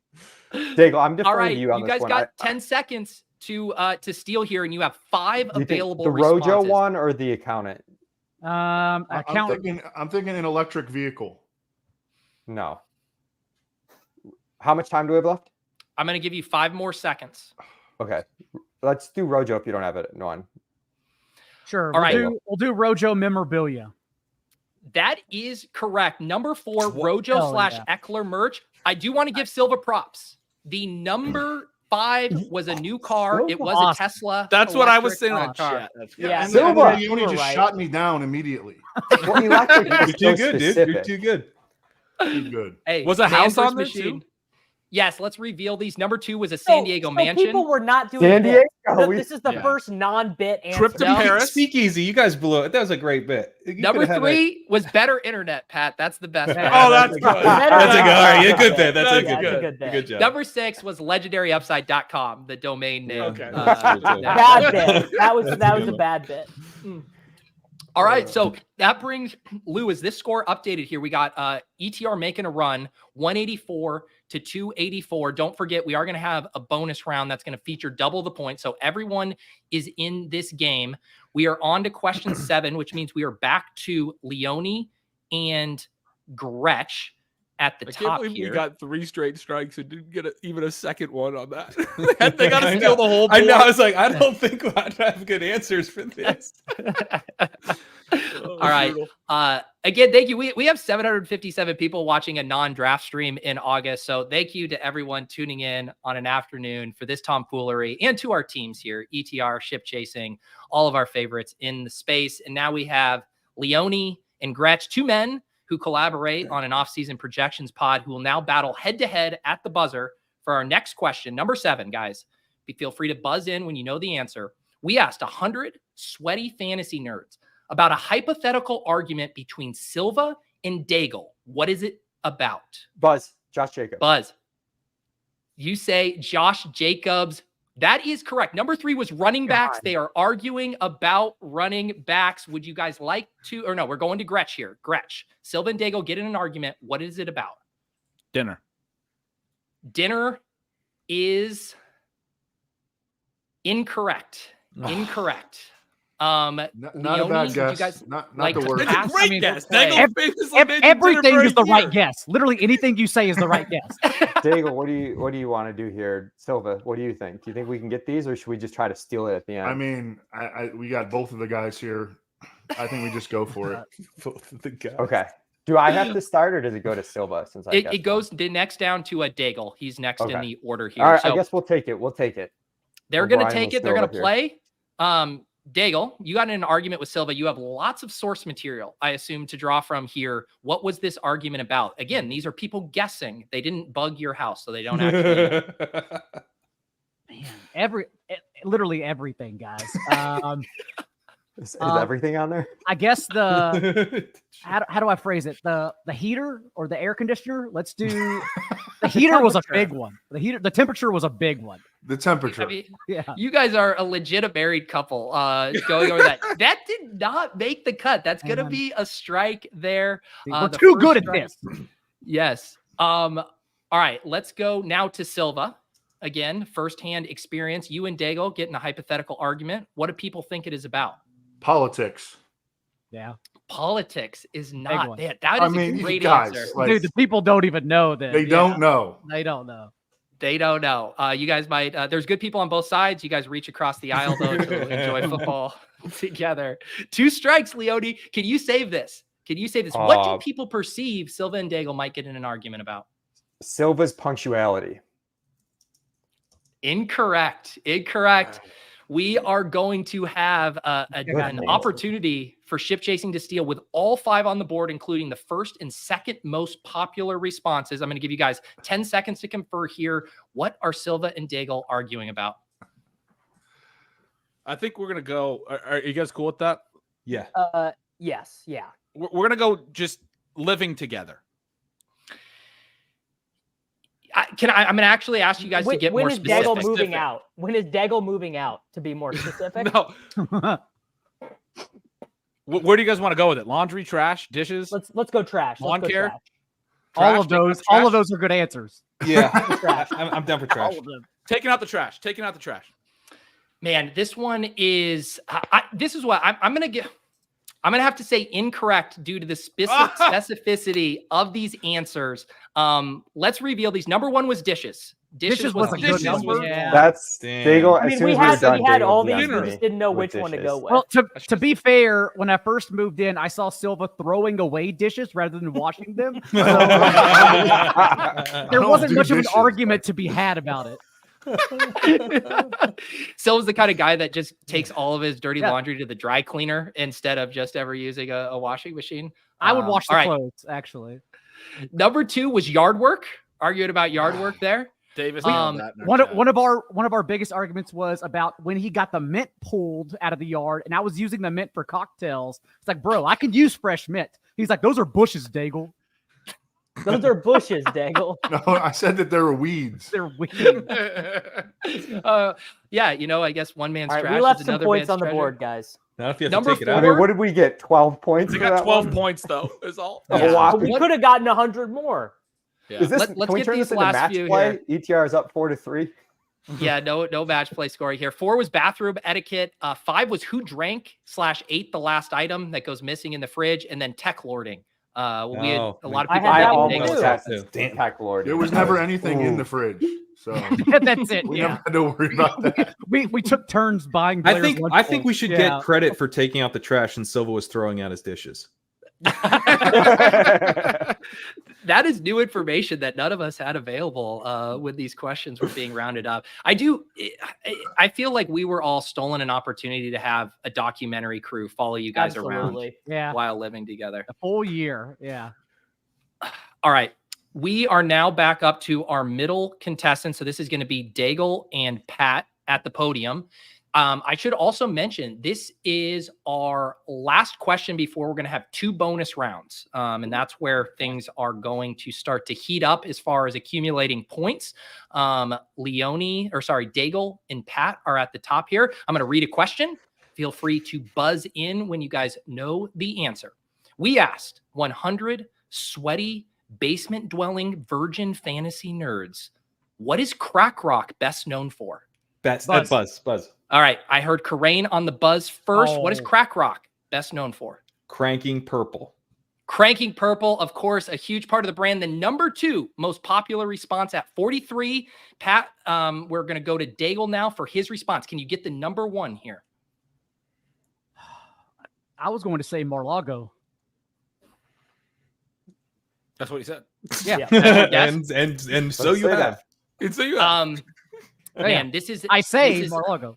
Daigle, I'm deferring all right, to you on you this guys one. got 10 seconds to steal here, and you have 5 available the responses. Rojo one or the accountant? Account. I'm thinking an electric vehicle. No. How much time do we have left? I'm going to give you 5 more seconds. Okay. Let's do Rojo if you don't have it on. Sure. All right. We'll do Rojo memorabilia. That is correct. Number 4, Rojo / Eckler merch. I do want to give Silva props. The number 5 was a new car. It was a Tesla. That's what I was saying electric in car. chat. Yeah, And Silva. Leone just shot me down immediately. Well, electric You're is too so good, dude. specific. You're too good. Too good. Hey, Was a house man on versus there too? machine. Yes, let's reveal these. Number 2 was a San Diego mansion. People were not doing San bits. Diego. This is the first non-bit answer. Trip to Paris. Speakeasy. You guys blew it. That was a great bit. Number 3 was better internet, Pat. That's the best. Oh, that's good. That's a good. All right, good bit. That's a That's good a good bit. Good job. Number 6 was legendaryupside.com, the domain name. Okay. Bad bit. That was a bad bit. All right, so that brings Lou. Is this score updated here? We got ETR making a run, 184 to 284. Don't forget, we are going to have a bonus round that's going to feature double the points. So everyone is in this game. We are on to question 7, which means we are back to Leone and Gretch at the I top can't believe here. we got 3 straight strikes and didn't get even a second one on that. They got to steal the whole board. I know. I was like, I don't think I'd have good answers for this. All right. Again, thank you. We have 757 people watching a non-draft stream in August. So thank you to everyone tuning in on an afternoon for this tomfoolery, and to our teams here, ETR, Ship Chasing, all of our favorites in the space. And now we have Leone and Gretch, 2 men who collaborate on an off-season projections pod, who will now battle head-to-head at the buzzer for our next question. Number 7, guys. Feel free to buzz in when you know the answer. We asked 100 sweaty fantasy nerds about a hypothetical argument between Silva and Daigle. What is it about? Buzz, Josh Jacobs. Buzz. You say Josh Jacobs. That is correct. Number 3 was running backs. They are arguing about running backs. Would you guys like to, or no, we're going to Gretch here. Gretch. Silva and Daigle get in an argument. What is it about? Dinner. Dinner is incorrect. Incorrect. Not a bad guess. Not like the worst. pass? Great guess. Daigle famously made Everything dinner is the for a right year. guess. Literally anything you say is the right guess. Daigle, what do you want to do here? Silva, what do you think? Do you think we can get these, or should we just try to steal it at the end? I mean, we got both of the guys here. I think we just go for it. Both of the guys. Okay. Do I have to start, or does it go to Silva? Since It goes the next down to a Daigle. He's next in the order here. All right, so I guess we'll take it. We'll take it. they're going to Brian take will it. They're steal going to it play. Daigle, you got in an argument with Silva. You have lots of source material, I assume, to draw from here. What was this argument about? Again, these are people guessing. They didn't bug your house, so they don't actually know. Man, literally everything, guys. Is everything on there? I guess the how do I phrase it? The heater or the air conditioner? Let's do the heater was a big one. The temperature was a big one. The temperature. I mean, Yeah. you guys are a legit married couple going over that. That did not make the cut. That's going to be a strike there. We're too good at this. Yes. All right, let's go now to Silva. Again, firsthand experience. You and Daigle get in a hypothetical argument. What do people think it is about? Politics. Yeah. Politics is not that. I That is a great guys, answer. like, Dude, the people don't even know that. They don't know. They don't know. They don't know. You guys might. There's good people on both sides. You guys reach across the aisle though to enjoy football together. 2 strikes, Leone. Can you save this? Can you save this? What do people perceive Silva and Daigle might get in an argument about? Silva's punctuality. Incorrect. We are going to have an opportunity for ship chasing to steal with all 5 on the board, including the first and second most popular responses. I'm going to give you guys 10 seconds to confer here. What are Silva and Daigle arguing about? I think we're going to go. Are you guys cool with that? Yeah. Yes. Yeah. We're going to go just living together. I'm going to actually ask you guys to get more specific. When is Daigle moving out? When is Daigle moving out, to be more specific? No. Where do you guys want to go with it? Laundry, trash, dishes? Let's go trash. Lawn care? Trash. All of those are good answers. Yeah. I'm down for trash. All of them. Taking out the trash. Man, this one is. This is what I'm going to get. I'm going to have to say incorrect due to the specificity of these answers. Let's reveal these. Number 1 was dishes. Dishes was a good number. Yeah. That's Daigle. I mean, we had all these. We just didn't know which one to go with. Well, to be fair, when I first moved in, I saw Silva throwing away dishes rather than washing them. So, there wasn't much of an argument to be had about it. Silva's the kind of guy that just takes all of his dirty laundry to the dry cleaner instead of just ever using a washing machine. I would wash the clothes, actually. Number 2 was yard work. Arguing about yard work there. Davis. One of our biggest arguments was about when he got the mint pulled out of the yard, and I was using the mint for cocktails. It's like, bro, I can use fresh mint. He's like, those are bushes, Daigle. Those are bushes, Daigle. No, I said that there were weeds. They're weeds. Yeah, I guess one man's trash. We left is some another points man's on the treasure. board, guys. Now if you have Number to take it 4. out. I mean, what did we get? 12 points? We for got that 12 one? points, though, is all. Oh, wow. We could have gotten 100 more. Yeah. Is this, Let's can we get turn these this into last match few play? here. ETR is up 4-3. Yeah, no match play scoring here. 4 was bathroom etiquette. 5 was who drank / ate the last item that goes missing in the fridge, and then tech lording. We had a lot of people. I had almost that one had too. tech lord. There was never anything in the fridge, so That's it. we Yeah. never had to worry about that. We took turns buying. I Blair's think lunch we should bowls. get credit for taking out the trash and Silva was throwing out his dishes. That is new information that none of us had available when these questions were being rounded up. I feel like we were all stolen an opportunity to have a documentary crew follow you guys around while living together. A full year. Yeah. All right. We are now back up to our middle contestants. So this is going to be Daigle and Pat at the podium. I should also mention this is our last question before we're going to have 2 bonus rounds. And that's where things are going to start to heat up as far as accumulating points. Daigle and Pat are at the top here. I'm going to read a question. Feel free to buzz in when you guys know the answer. We asked 100 sweaty basement dwelling virgin fantasy nerds, what is CrakRok best known for? Buzz. All right. I heard Kerrane on the buzz first. What is CrakRok best known for? Cranking purple. Cranking purple, of course, a huge part of the brand. The number 2 most popular response at 43. Pat, we're going to go to Daigle now for his response. Can you get the number 1 here? I was going to say Mar-Lago. That's what he said. Yeah. and so you have. And so you have. Man, this is Mar-Lago.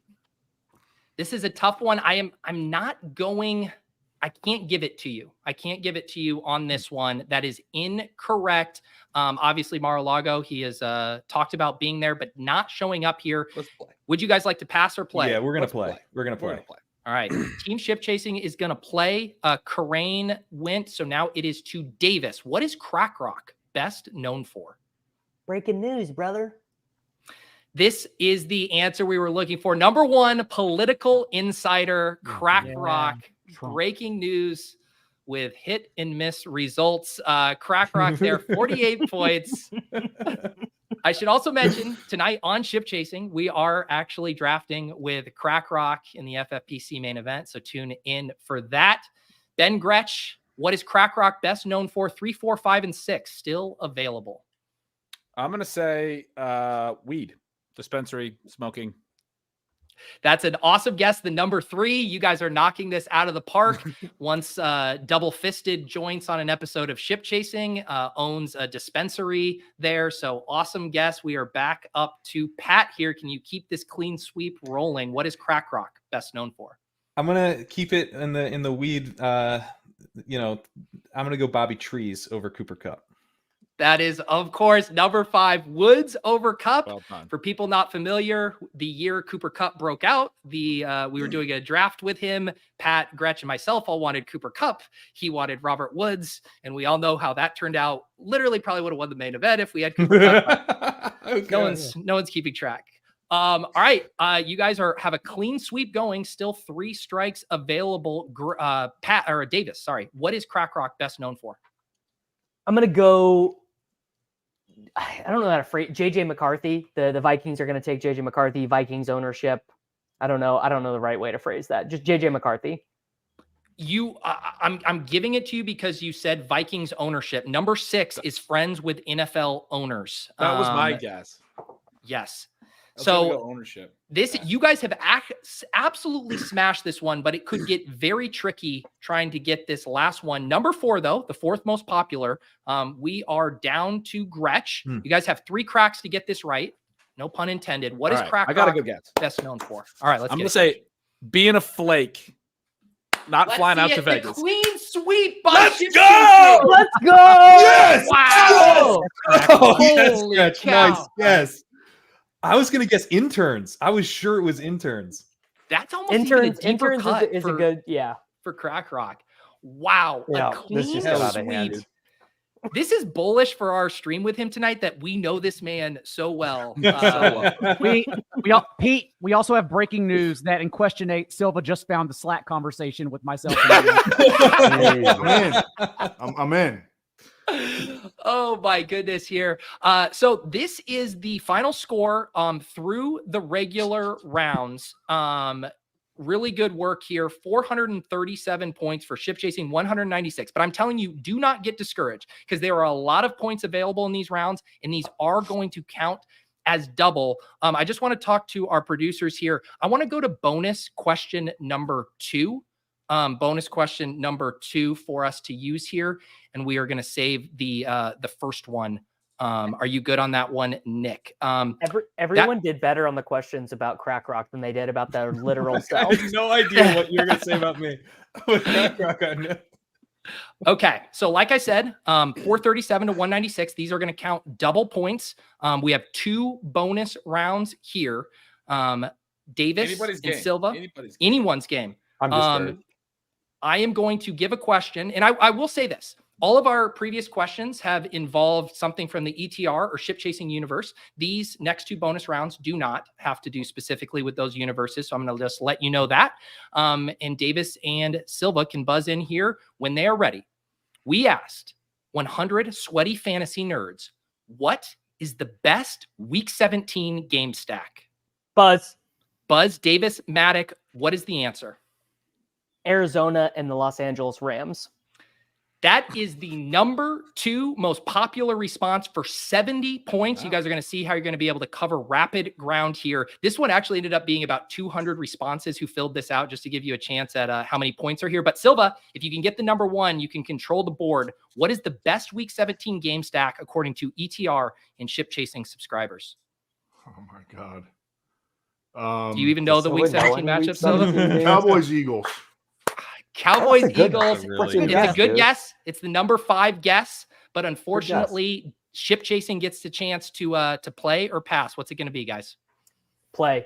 This is a tough one. I'm not going. I can't give it to you. I can't give it to you on this one. That is incorrect. Obviously, Mar-a-Lago, he has talked about being there, but not showing up here. Let's play. Would you guys like to pass or play? Yeah, we're gonna play. We're gonna play. All right. Team Ship Chasing is going to play. Kerrane went, so now it is to Davis. What is CrakRok best known for? Breaking news, brother. This is the answer we were looking for. Number one, political insider, CrakRok. Breaking news with hit and miss results. CrakRok there, 48 points. I should also mention tonight on Ship Chasing, we are actually drafting with CrakRok in the FFPC main event. So tune in for that. Ben Gretch, what is CrakRok best known for? 3, 4, 5, and 6 still available. I'm going to say weed, dispensary, smoking. That's an awesome guess. The number 3, you guys are knocking this out of the park. Once Double Fisted joins on an episode of Ship Chasing, owns a dispensary there. So awesome guess. We are back up to Pat here. Can you keep this clean sweep rolling? What is CrakRok best known for? I'm gonna keep it in the weed. I'm gonna go Bobby Trees over Cooper Kupp. That is, of course, number 5, Woods over Kupp. Well done. For people not familiar, the year Cooper Kupp broke out, we were doing a draft with him. Pat, Gretch, and myself all wanted Cooper Kupp. He wanted Robert Woods, and we all know how that turned out. Literally, probably would have won the main event if we had Cooper Kupp. Okay. No one's keeping track. All right, you guys have a clean sweep going. Still 3 strikes available. Pat or Davis, sorry. What is CrakRok best known for? I'm gonna go. I don't know how to phrase JJ McCarthy. The Vikings are going to take JJ McCarthy. Vikings ownership. I don't know the right way to phrase that. Just JJ McCarthy. I'm giving it to you because you said Vikings ownership. Number 6 is friends with NFL owners. That was my guess. Yes. So ownership. You guys have absolutely smashed this one, but it could get very tricky trying to get this last one. Number 4, though, the 4th most popular. We are down to Gretch. You guys have 3 cracks to get this right. No pun intended. What is CrakRok I got a good guess. best known for? All right, I'm going to say being a flake, not flying out to Vegas. The clean sweep. Let's go! Let's go! Yes! Wow! Oh, yes, Holy Gretch, cow. nice. Yes. I was gonna guess interns. I was sure it was interns. That's almost even a deeper interns cut is a good for CrakRok. Wow, Yeah, a clean this just got out of hand, sweep. This is bullish for our stream with him tonight that we know this man so well. We also have breaking news that in question 8, Silva just found the Slack conversation with myself. I'm in. Oh my goodness here. So this is the final score through the regular rounds. Really good work here. 437 points for Ship Chasing, 196. But I'm telling you, do not get discouraged because there are a lot of points available in these rounds, and these are going to count as double. I just want to talk to our producers here. I want to go to bonus question number 2. Bonus question number 2 for us to use here, and we are going to save the first one. Are you good on that one, Nick? Everyone did better on the questions about CrakRok than they did about their literal I selves. had no idea what you were gonna say about me. With CrakRok, I know. Okay, so like I said, 437 to 196. These are going to count double points. We have 2 bonus rounds here. Davis and Silva, anyone's game. I'm disturbed. I am going to give a question, and I will say this. All of our previous questions have involved something from the ETR or Ship Chasing universe. These next 2 bonus rounds do not have to do specifically with those universes, so I'm going to just let you know that. And Davis and Silva can buzz in here when they are ready. We asked 100 sweaty fantasy nerds, what is the best Week 17 game stack? Buzz, Davis Mattek, what is the answer? Arizona and the Los Angeles Rams. That is the number 2 most popular response for 70 points. Wow. You guys are going to see how you're going to be able to cover rapid ground here. This one actually ended up being about 200 responses who filled this out just to give you a chance at how many points are here. But Silva, if you can get the number 1, you can control the board. What is the best Week 17 game stack according to ETR and Ship Chasing subscribers? Oh my God. Do you even know the Week 17 matchup, Silva? Cowboys, Eagles. Cowboys, Eagles. Really It's a good guess. It's the number 5 guess, but unfortunately, Ship Chasing gets the chance to play or pass. What's it going to be, guys? Play.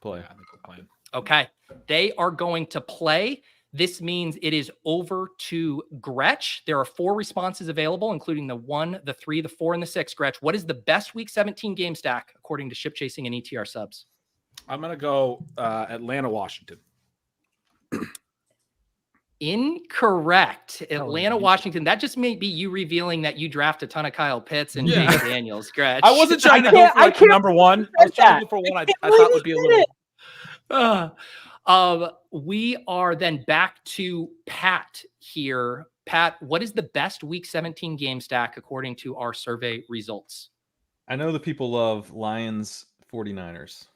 I think we're playing. Okay, they are going to play. This means it is over to Gretch. There are 4 responses available, including the 1, the 3, the 4, and the 6. Gretch, what is the best Week 17 game stack according to Ship Chasing and ETR subs? I'm going to go Atlanta, Washington. Incorrect. Atlanta, Washington. That just may be you revealing that you draft a ton of Kyle Pitts and Jake Daniels. Gretch. I wasn't trying to go for like number 1. I was trying to go for one I thought would be a little. We are then back to Pat here. Pat, what is the best Week 17 game stack according to our survey results? I know the people love Lions 49ers.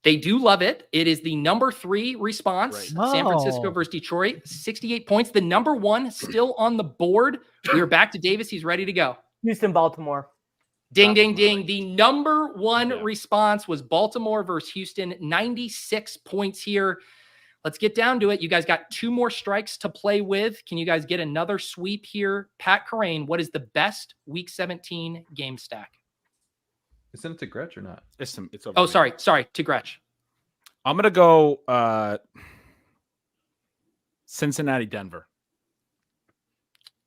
They do love it. It is the number 3 response. Right. San Francisco versus Detroit, 68 points. The number 1 still on the board. We are back to Davis. He's ready to go. Houston, Baltimore. Ding, ding, ding. The number 1 response was Baltimore versus Houston, 96 points here. Let's get down to it. You guys got 2 more strikes to play with. Can you guys get another sweep here? Pat Kerrane, what is the best Week 17 game stack? Isn't it to Gretch or not? It's over. Oh, sorry, to Gretch. I'm going to go Cincinnati, Denver.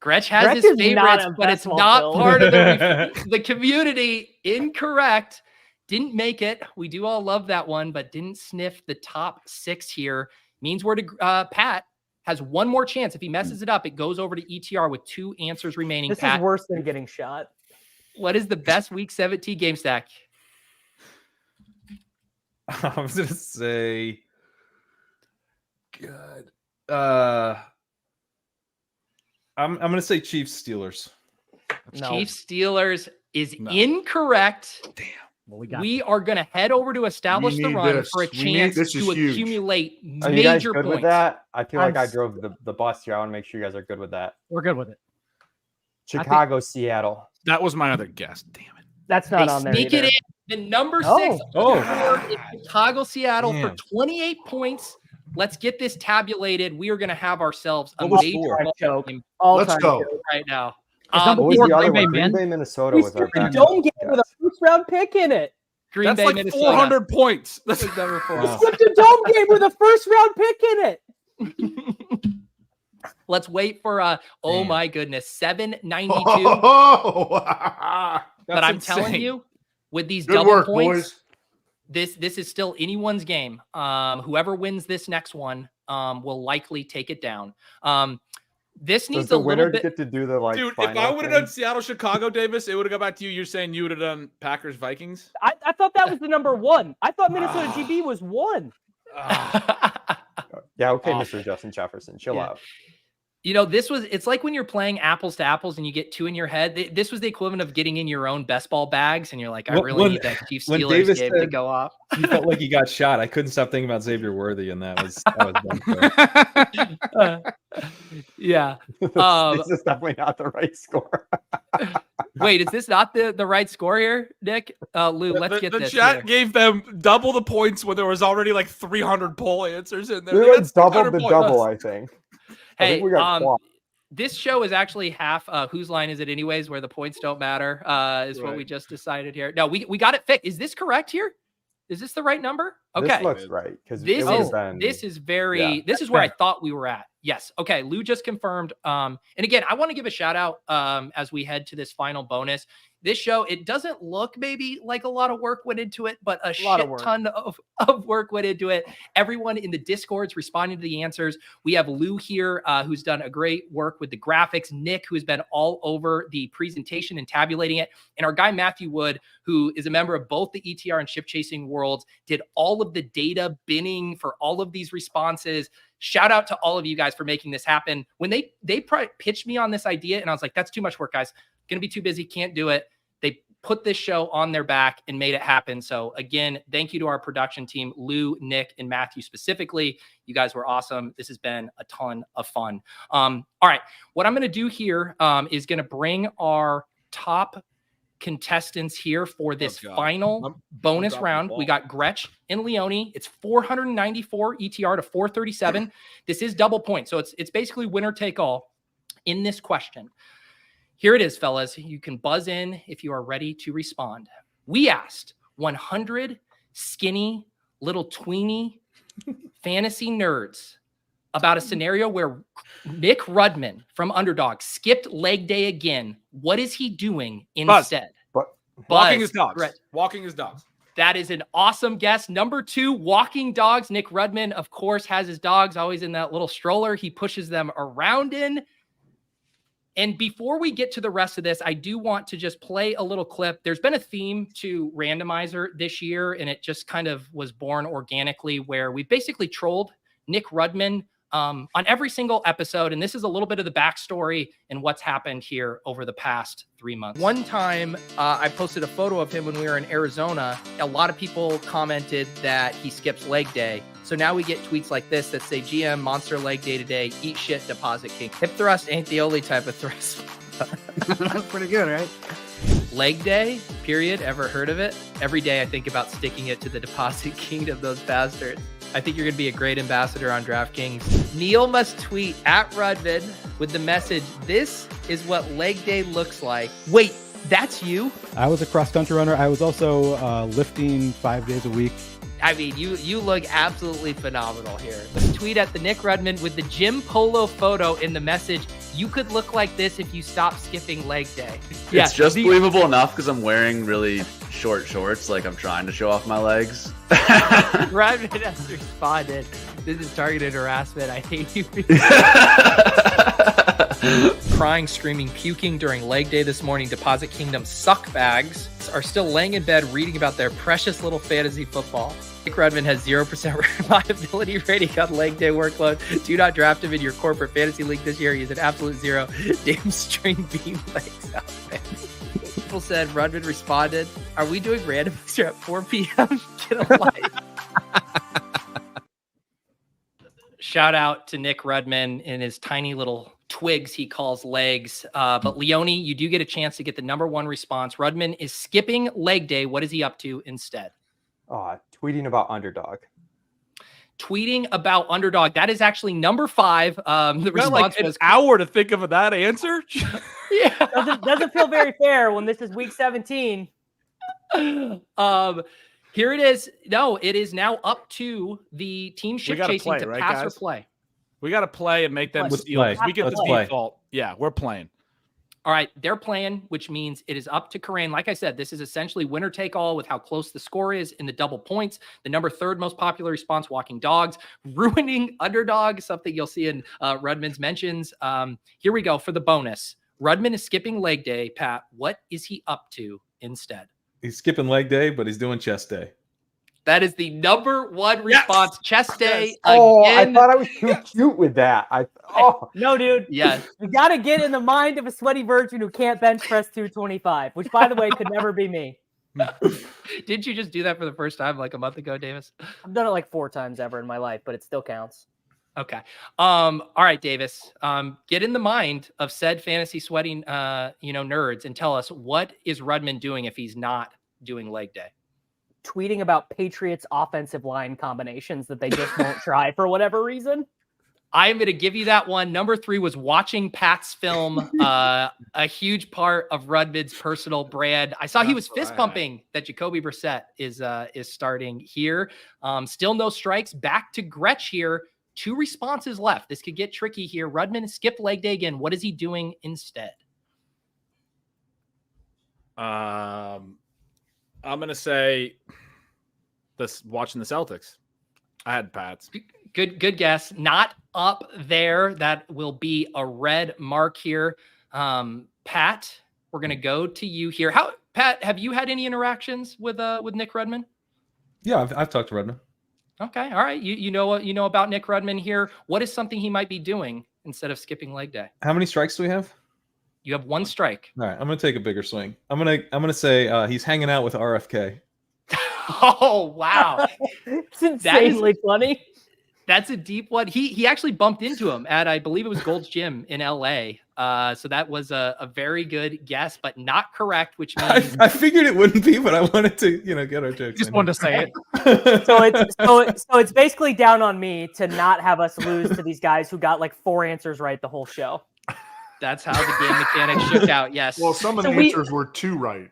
Gretch has his favorites, but it's not part of the community. Incorrect. Didn't make it. We do all love that one, but didn't sniff the top 6 here. Means we're to Pat has 1 more chance. If he messes it up, it goes over to ETR with 2 answers remaining. This Pat, is worse than getting shot. what is the best Week 17 game stack? I was gonna say, good. I'm gonna say Chiefs Steelers. No. Chiefs Steelers is incorrect. Damn. Well, we are going to head over to establish the run for a chance to accumulate Are you guys major good points. with that? I feel like I drove the bus here. I want to make sure you guys are good with that. We're good with it. Chicago, Seattle. That was my other guess. Damn it. That's not on there. Sneak either. it in. The number 6 is Chicago, Seattle for 28 points. Let's get this tabulated. We are going to have ourselves a major joke. Let's go right now. Green Bay, Minnesota was our a dome game with a first-round pick in it. Green Bay, like Minnesota. 400 points. That's number 4. We flipped a dome game with a first-round pick in it. Let's wait for my goodness, 792. But I'm telling you, with these double points, boys. This is still anyone's game. Whoever wins this next one will likely take it down. This needs the a winner little bit. Get to do the Dude, if I would have done Seattle, Chicago, Davis, it would have gone back to you. You're saying you would have done Packers, Vikings. I thought that was the number 1. I thought Minnesota GB was 1. Yeah, okay, Mr. Justin Jefferson, chill out. You know, it's like when you're playing apples to apples and you get 2 in your head. This was the equivalent of getting in your own best ball bags and you're like, I really need that Chiefs Steelers game to go off. He felt like he got shot. I couldn't stop thinking about Xavier Worthy, and that was yeah. This is definitely not the right score. Wait, is this not the right score here, Nick? Lou, let's get this. The chat here. gave them double the points when there was already like 300 poll answers in there. We went double the double, I think. Hey, this show is actually half whose line is it anyways, where the points don't matter, is what we just decided here. No, we got it fixed. Is this correct here? Is this the right number? Okay. This looks right. Because this is where I thought we were at. Yes. Okay. Lou just confirmed. And again, I want to give a shout out as we head to this final bonus. This show, it doesn't look maybe like a lot of work went into it, but a shit ton of work went into it. Everyone in the Discord's responding to the answers. We have Lou here, who's done a great work with the graphics. Nick, who's been all over the presentation and tabulating it. And our guy, Matthew Wood, who is a member of both the ETR and Ship Chasing worlds, did all of the data binning for all of these responses. Shout out to all of you guys for making this happen. When they pitched me on this idea, and I was like, that's too much work, guys. Going to be too busy. Can't do it. They put this show on their back and made it happen. So again, thank you to our production team, Lou, Nick, and Matthew specifically. You guys were awesome. This has been a ton of fun. All right. What I'm going to do here is going to bring our top contestants here for this final bonus round. We got Gretch and Leone. It's 494 ETR to 437. This is double point. So it's basically winner take all in this question. Here it is, fellas. You can buzz in if you are ready to respond. We asked 100 skinny little tweeny fantasy nerds about a scenario where Nick Rudman from Underdog skipped leg day again. What is he doing instead? Walking his dogs. Walking his dogs. That is an awesome guess. Number 2, walking dogs. Nick Rudman, of course, has his dogs always in that little stroller. He pushes them around in. And before we get to the rest of this, I do want to just play a little clip. There's been a theme to Randomizer this year, and it just kind of was born organically where we basically trolled Nick Rudman on every single episode. And this is a little bit of the backstory and what's happened here over the past 3 months. One time I posted a photo of him when we were in Arizona. A lot of people commented that he skips leg day. So now we get tweets like this that say, GM, monster leg day today, eat shit, deposit king. Hip thrust ain't the only type of thrust. That's pretty good, right? Leg day, period. Ever heard of it? Every day I think about sticking it to the deposit king of those bastards. I think you're going to be a great ambassador on DraftKings. Neil must tweet at Rudman with the message, this is what leg day looks like. Wait, that's you? I was a cross-country runner. I was also lifting 5 days a week. I mean, you look absolutely phenomenal here. Let's tweet at the Nick Rudman with the gym polo photo in the message. You could look like this if you stop skipping leg day. It's just believable enough because I'm wearing really short shorts, like I'm trying to show off my legs. Rudman has responded. This is targeted harassment. I hate you. Crying, screaming, puking during leg day this morning. Deposit Kingdom suck bags are still laying in bed reading about their precious little fantasy football. Nick Rudman has 0% reliability rating on leg day workload. Do not draft him in your corporate fantasy league this year. He's an absolute zero. Damn string beam legs out there. People said Rudman responded, are we doing Randomizer at 4 p.m.? Get a life. Shout out to Nick Rudman and his tiny little twigs he calls legs. But Leone, you do get a chance to get the number 1 response. Rudman is skipping leg day. What is he up to instead? Tweeting about Underdog. Tweeting about Underdog. That is actually number 5. The response like was an hour to think of that answer. Yeah, doesn't feel very fair when this is week 17. Here it is. No, it is now up to the team ship chasing play, to right, pass guys? or play. We got to play and make them steal. We get the default. Yeah, we're playing. All right, they're playing, which means it is up to Kerrane. Like I said, this is essentially winner take all with how close the score is in the double points. The number 3rd most popular response, walking dogs, ruining Underdog, something you'll see in Rudman's mentions. Here we go for the bonus. Rudman is skipping leg day. Pat, what is he up to instead? He's skipping leg day, but he's doing chest day. That is the number 1 response. Chest day again. Oh, I thought I was too cute with that. No, dude. Yeah. You got to get in the mind of a sweaty virgin who can't bench press 225, which, by the way, could never be me. Didn't you just do that for the first time like a month ago, Davis? I've done it like 4 times ever in my life, but it still counts. Okay. All right, Davis. Get in the mind of said fantasy sweating, nerds, and tell us, what is Rudman doing if he's not doing leg day? Tweeting about Patriots offensive line combinations that they just won't try for whatever reason. I'm going to give you that one. Number 3 was watching Pat's film, a huge part of Rudman's personal brand. I saw he was fist pumping that Jacoby Brissett is starting here. Still no strikes. Back to Gretch here. 2 responses left. This could get tricky here. Rudman skipped leg day again. What is he doing instead? I'm going to say watching the Celtics. I had Pats. Good guess. Not up there. That will be a red mark here. Pat, we're going to go to you here. Pat, have you had any interactions with Nick Rudman? Yeah, I've talked to Rudman. Okay. All right. You know what you know about Nick Rudman here. What is something he might be doing instead of skipping leg day? How many strikes do we have? You have 1 strike. All right, I'm gonna take a bigger swing. I'm gonna say he's hanging out with RFK. Oh wow, It's insanely funny. That's a deep one. He actually bumped into him at, I believe it was Gold's Gym in LA. So that was a very good guess, but not correct, which means I figured it wouldn't be, but I wanted to, get our jokes. Just wanted to say it. So it's basically down on me to not have us lose to these guys who got like 4 answers right the whole show. That's how the game mechanics shook out. Yes. Well, some of the answers were 2 right.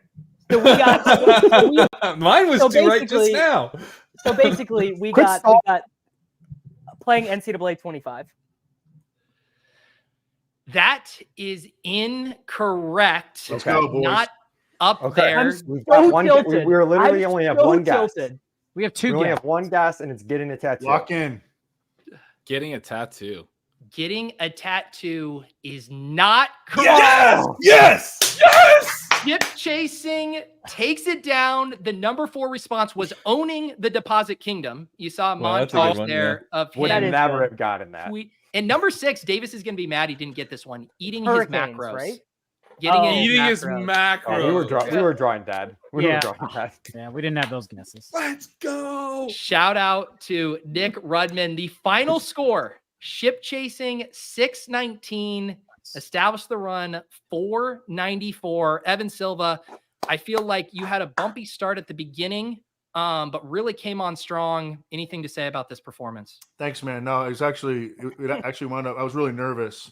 So we got mine was 2 right just now. So basically, we Quick got stop. playing NCAA 25. That is incorrect. Let's go, boys. Not up there. We've got one. tilted. We literally only have one gas. Tilted. We have two. We only have one gas, and it's getting a tattoo. Lock in. Getting a tattoo. Getting a tattoo is not correct. Yes! Yes! Ship chasing takes it down. The number 4 response was owning the Deposit Kingdom. You saw a Well, that's a good montage one, there of Would him. never have gotten that. And number 6, Davis is going to be mad he didn't get this one. Eating his Hurricanes, macros. right? Eating his macros. macros. Oh, we were drawing dad. We were drawing dad. Yeah, we didn't have those guesses. Let's go. Shout out to Nick Rudman. The final score, ship chasing 619, established the run 494. Evan Silva, I feel like you had a bumpy start at the beginning, but really came on strong. Anything to say about this performance? Thanks, man. No, it actually wound up. I was really nervous,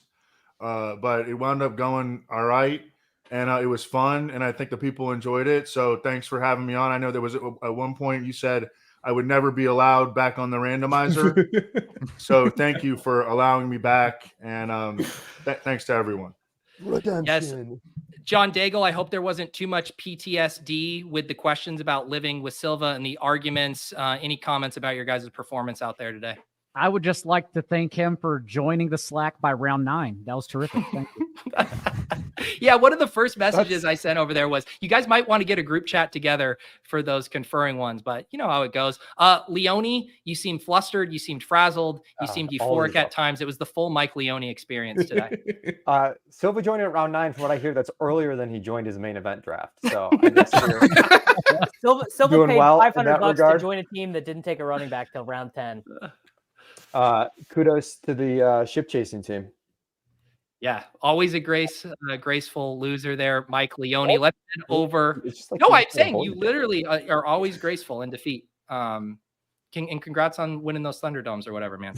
but it wound up going all right, and it was fun, and I think the people enjoyed it. So thanks for having me on. I know there was at one point you said I would never be allowed back on the randomizer, so thank you for allowing me back, and thanks to everyone. Yes. John Daigle, I hope there wasn't too much PTSD with the questions about living with Silva and the arguments. Any comments about your guys' performance out there today? I would just like to thank him for joining the Slack by round 9. That was terrific. Thank you. Yeah, one of the first messages I sent over there was, you guys might want to get a group chat together for those conferring ones, but you know how it goes. Leone, you seemed flustered, you seemed frazzled, you seemed euphoric at times. It was the full Mike Leone experience today. Silva joined at round 9. From what I hear, that's earlier than he joined his main event draft. So I guess Silva doing paid well in $500 that to regard. join a team that didn't take a running back till round 10. Kudos to the ship chasing team. Yeah, always a graceful loser there, Mike Leone. Let's head over. Like No, I'm saying you literally are always graceful in defeat. And congrats on winning those Thunderdomes or whatever, man.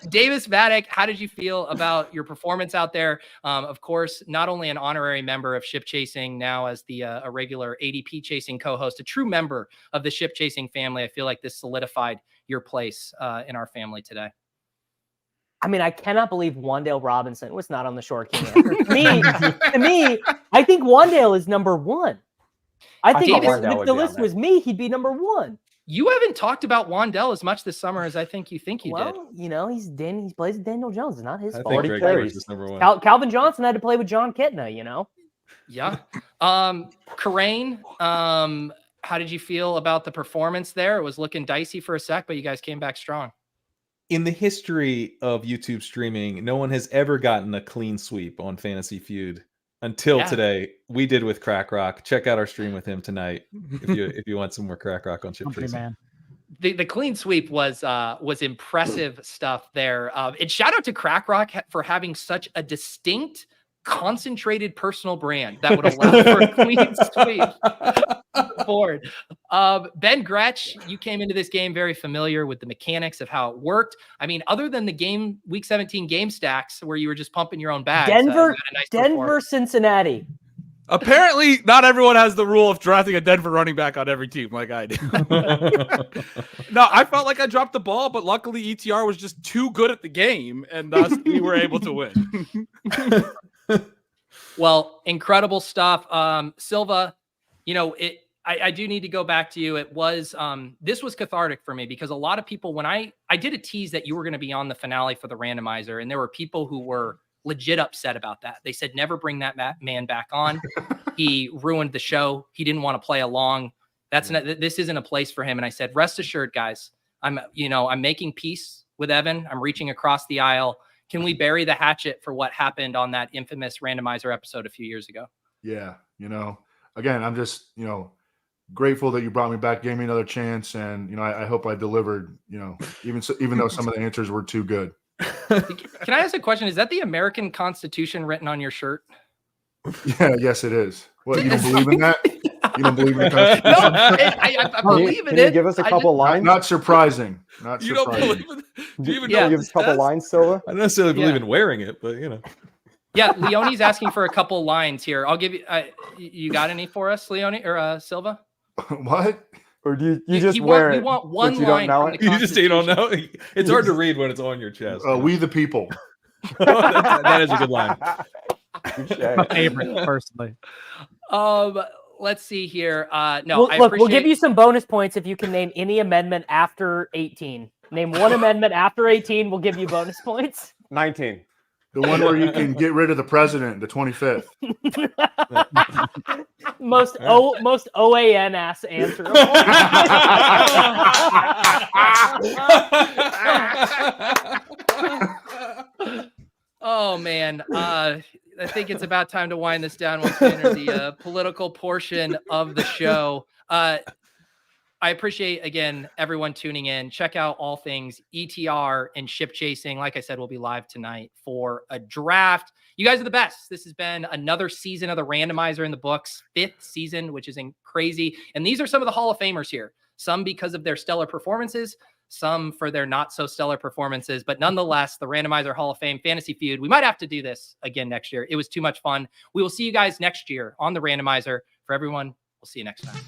Davis Mattek, how did you feel about your performance out there? Of course, not only an honorary member of Ship Chasing, now as the a regular ADP Chasing co-host, a true member of the Ship Chasing family. I feel like this solidified your place in our family today. I mean, I cannot believe Wandale Robinson was not on the short king answer. To me, I think Wandale is number 1. I think if the list was me, he'd be number 1. You haven't talked about Wandale as much this summer as I think you did. Well, you know, he plays with Daniel Jones. It's not his fault. I think Greg is number 1. Calvin Johnson had to play with John Kitna, you know? Yeah. Kerrane, how did you feel about the performance there? It was looking dicey for a sec, but you guys came back strong. In the history of YouTube streaming, no one has ever gotten a clean sweep on Fantasy Feud until today. We did with CrakRok. Check out our stream with him tonight if you want some more CrakRok on Chip Chasing. Man. The clean sweep was impressive stuff there. And shout out to CrakRok for having such a distinct, concentrated personal brand that would allow for a clean sweep. Board. Ben Gretch, you came into this game very familiar with the mechanics of how it worked. I mean, other than the week 17 game stacks where you were just pumping your own bags. Denver, Cincinnati. Apparently, not everyone has the rule of drafting a Denver running back on every team like I do. No, I felt like I dropped the ball, but luckily ETR was just too good at the game, and thus we were able to win. Well, incredible stuff. Silva, you know, I do need to go back to you. It was, this was cathartic for me because a lot of people, when I did a tease that you were going to be on the finale for the randomizer, and there were people who were legit upset about that. They said, never bring that man back on. He ruined the show. He didn't want to play along. This isn't a place for him. And I said, rest assured, guys, I'm making peace with Evan. I'm reaching across the aisle. Can we bury the hatchet for what happened on that infamous randomizer episode a few years ago? Yeah. Again, I'm just, grateful that you brought me back, gave me another chance. And, I hope I delivered, even though some of the answers were too good. Can I ask a question? Is that the American Constitution written on your shirt? Yeah, yes, it is. What, you don't believe in that? You don't believe in the Constitution? No, I believe in it. Can you give us a couple lines? Not surprising. You don't believe in it? Do you even know? Give us a couple lines, Silva? I don't necessarily believe in wearing it, but Yeah, Leone's asking for a couple lines here. I'll give you. You got any for us, Leone or Silva? What? Or do you We just wear it? want one but you don't line know from it? the You just say you don't Constitution. know. It's hard to read when it's on your chest. We the people. That is a good line. My favorite, personally. Let's see here. No, Well, I look, we'll appreciate give you some bonus points if you can name any amendment after 18. Name one amendment after 18. We'll give you bonus points. 19. The one where you can get rid of the president, the 25th. most OAN ass answer. Oh man, I think it's about time to wind this down once we enter the political portion of the show. I appreciate, again, everyone tuning in. Check out all things ETR and ship chasing. Like I said, we'll be live tonight for a draft. You guys are the best. This has been another season of the Randomizer in the books, 5th season, which is crazy. And these are some of the Hall of Famers here, some because of their stellar performances, some for their not so stellar performances, but nonetheless, the Randomizer Hall of Fame Fantasy Feud. We might have to do this again next year. It was too much fun. We will see you guys next year on the Randomizer. For everyone, we'll see you next time.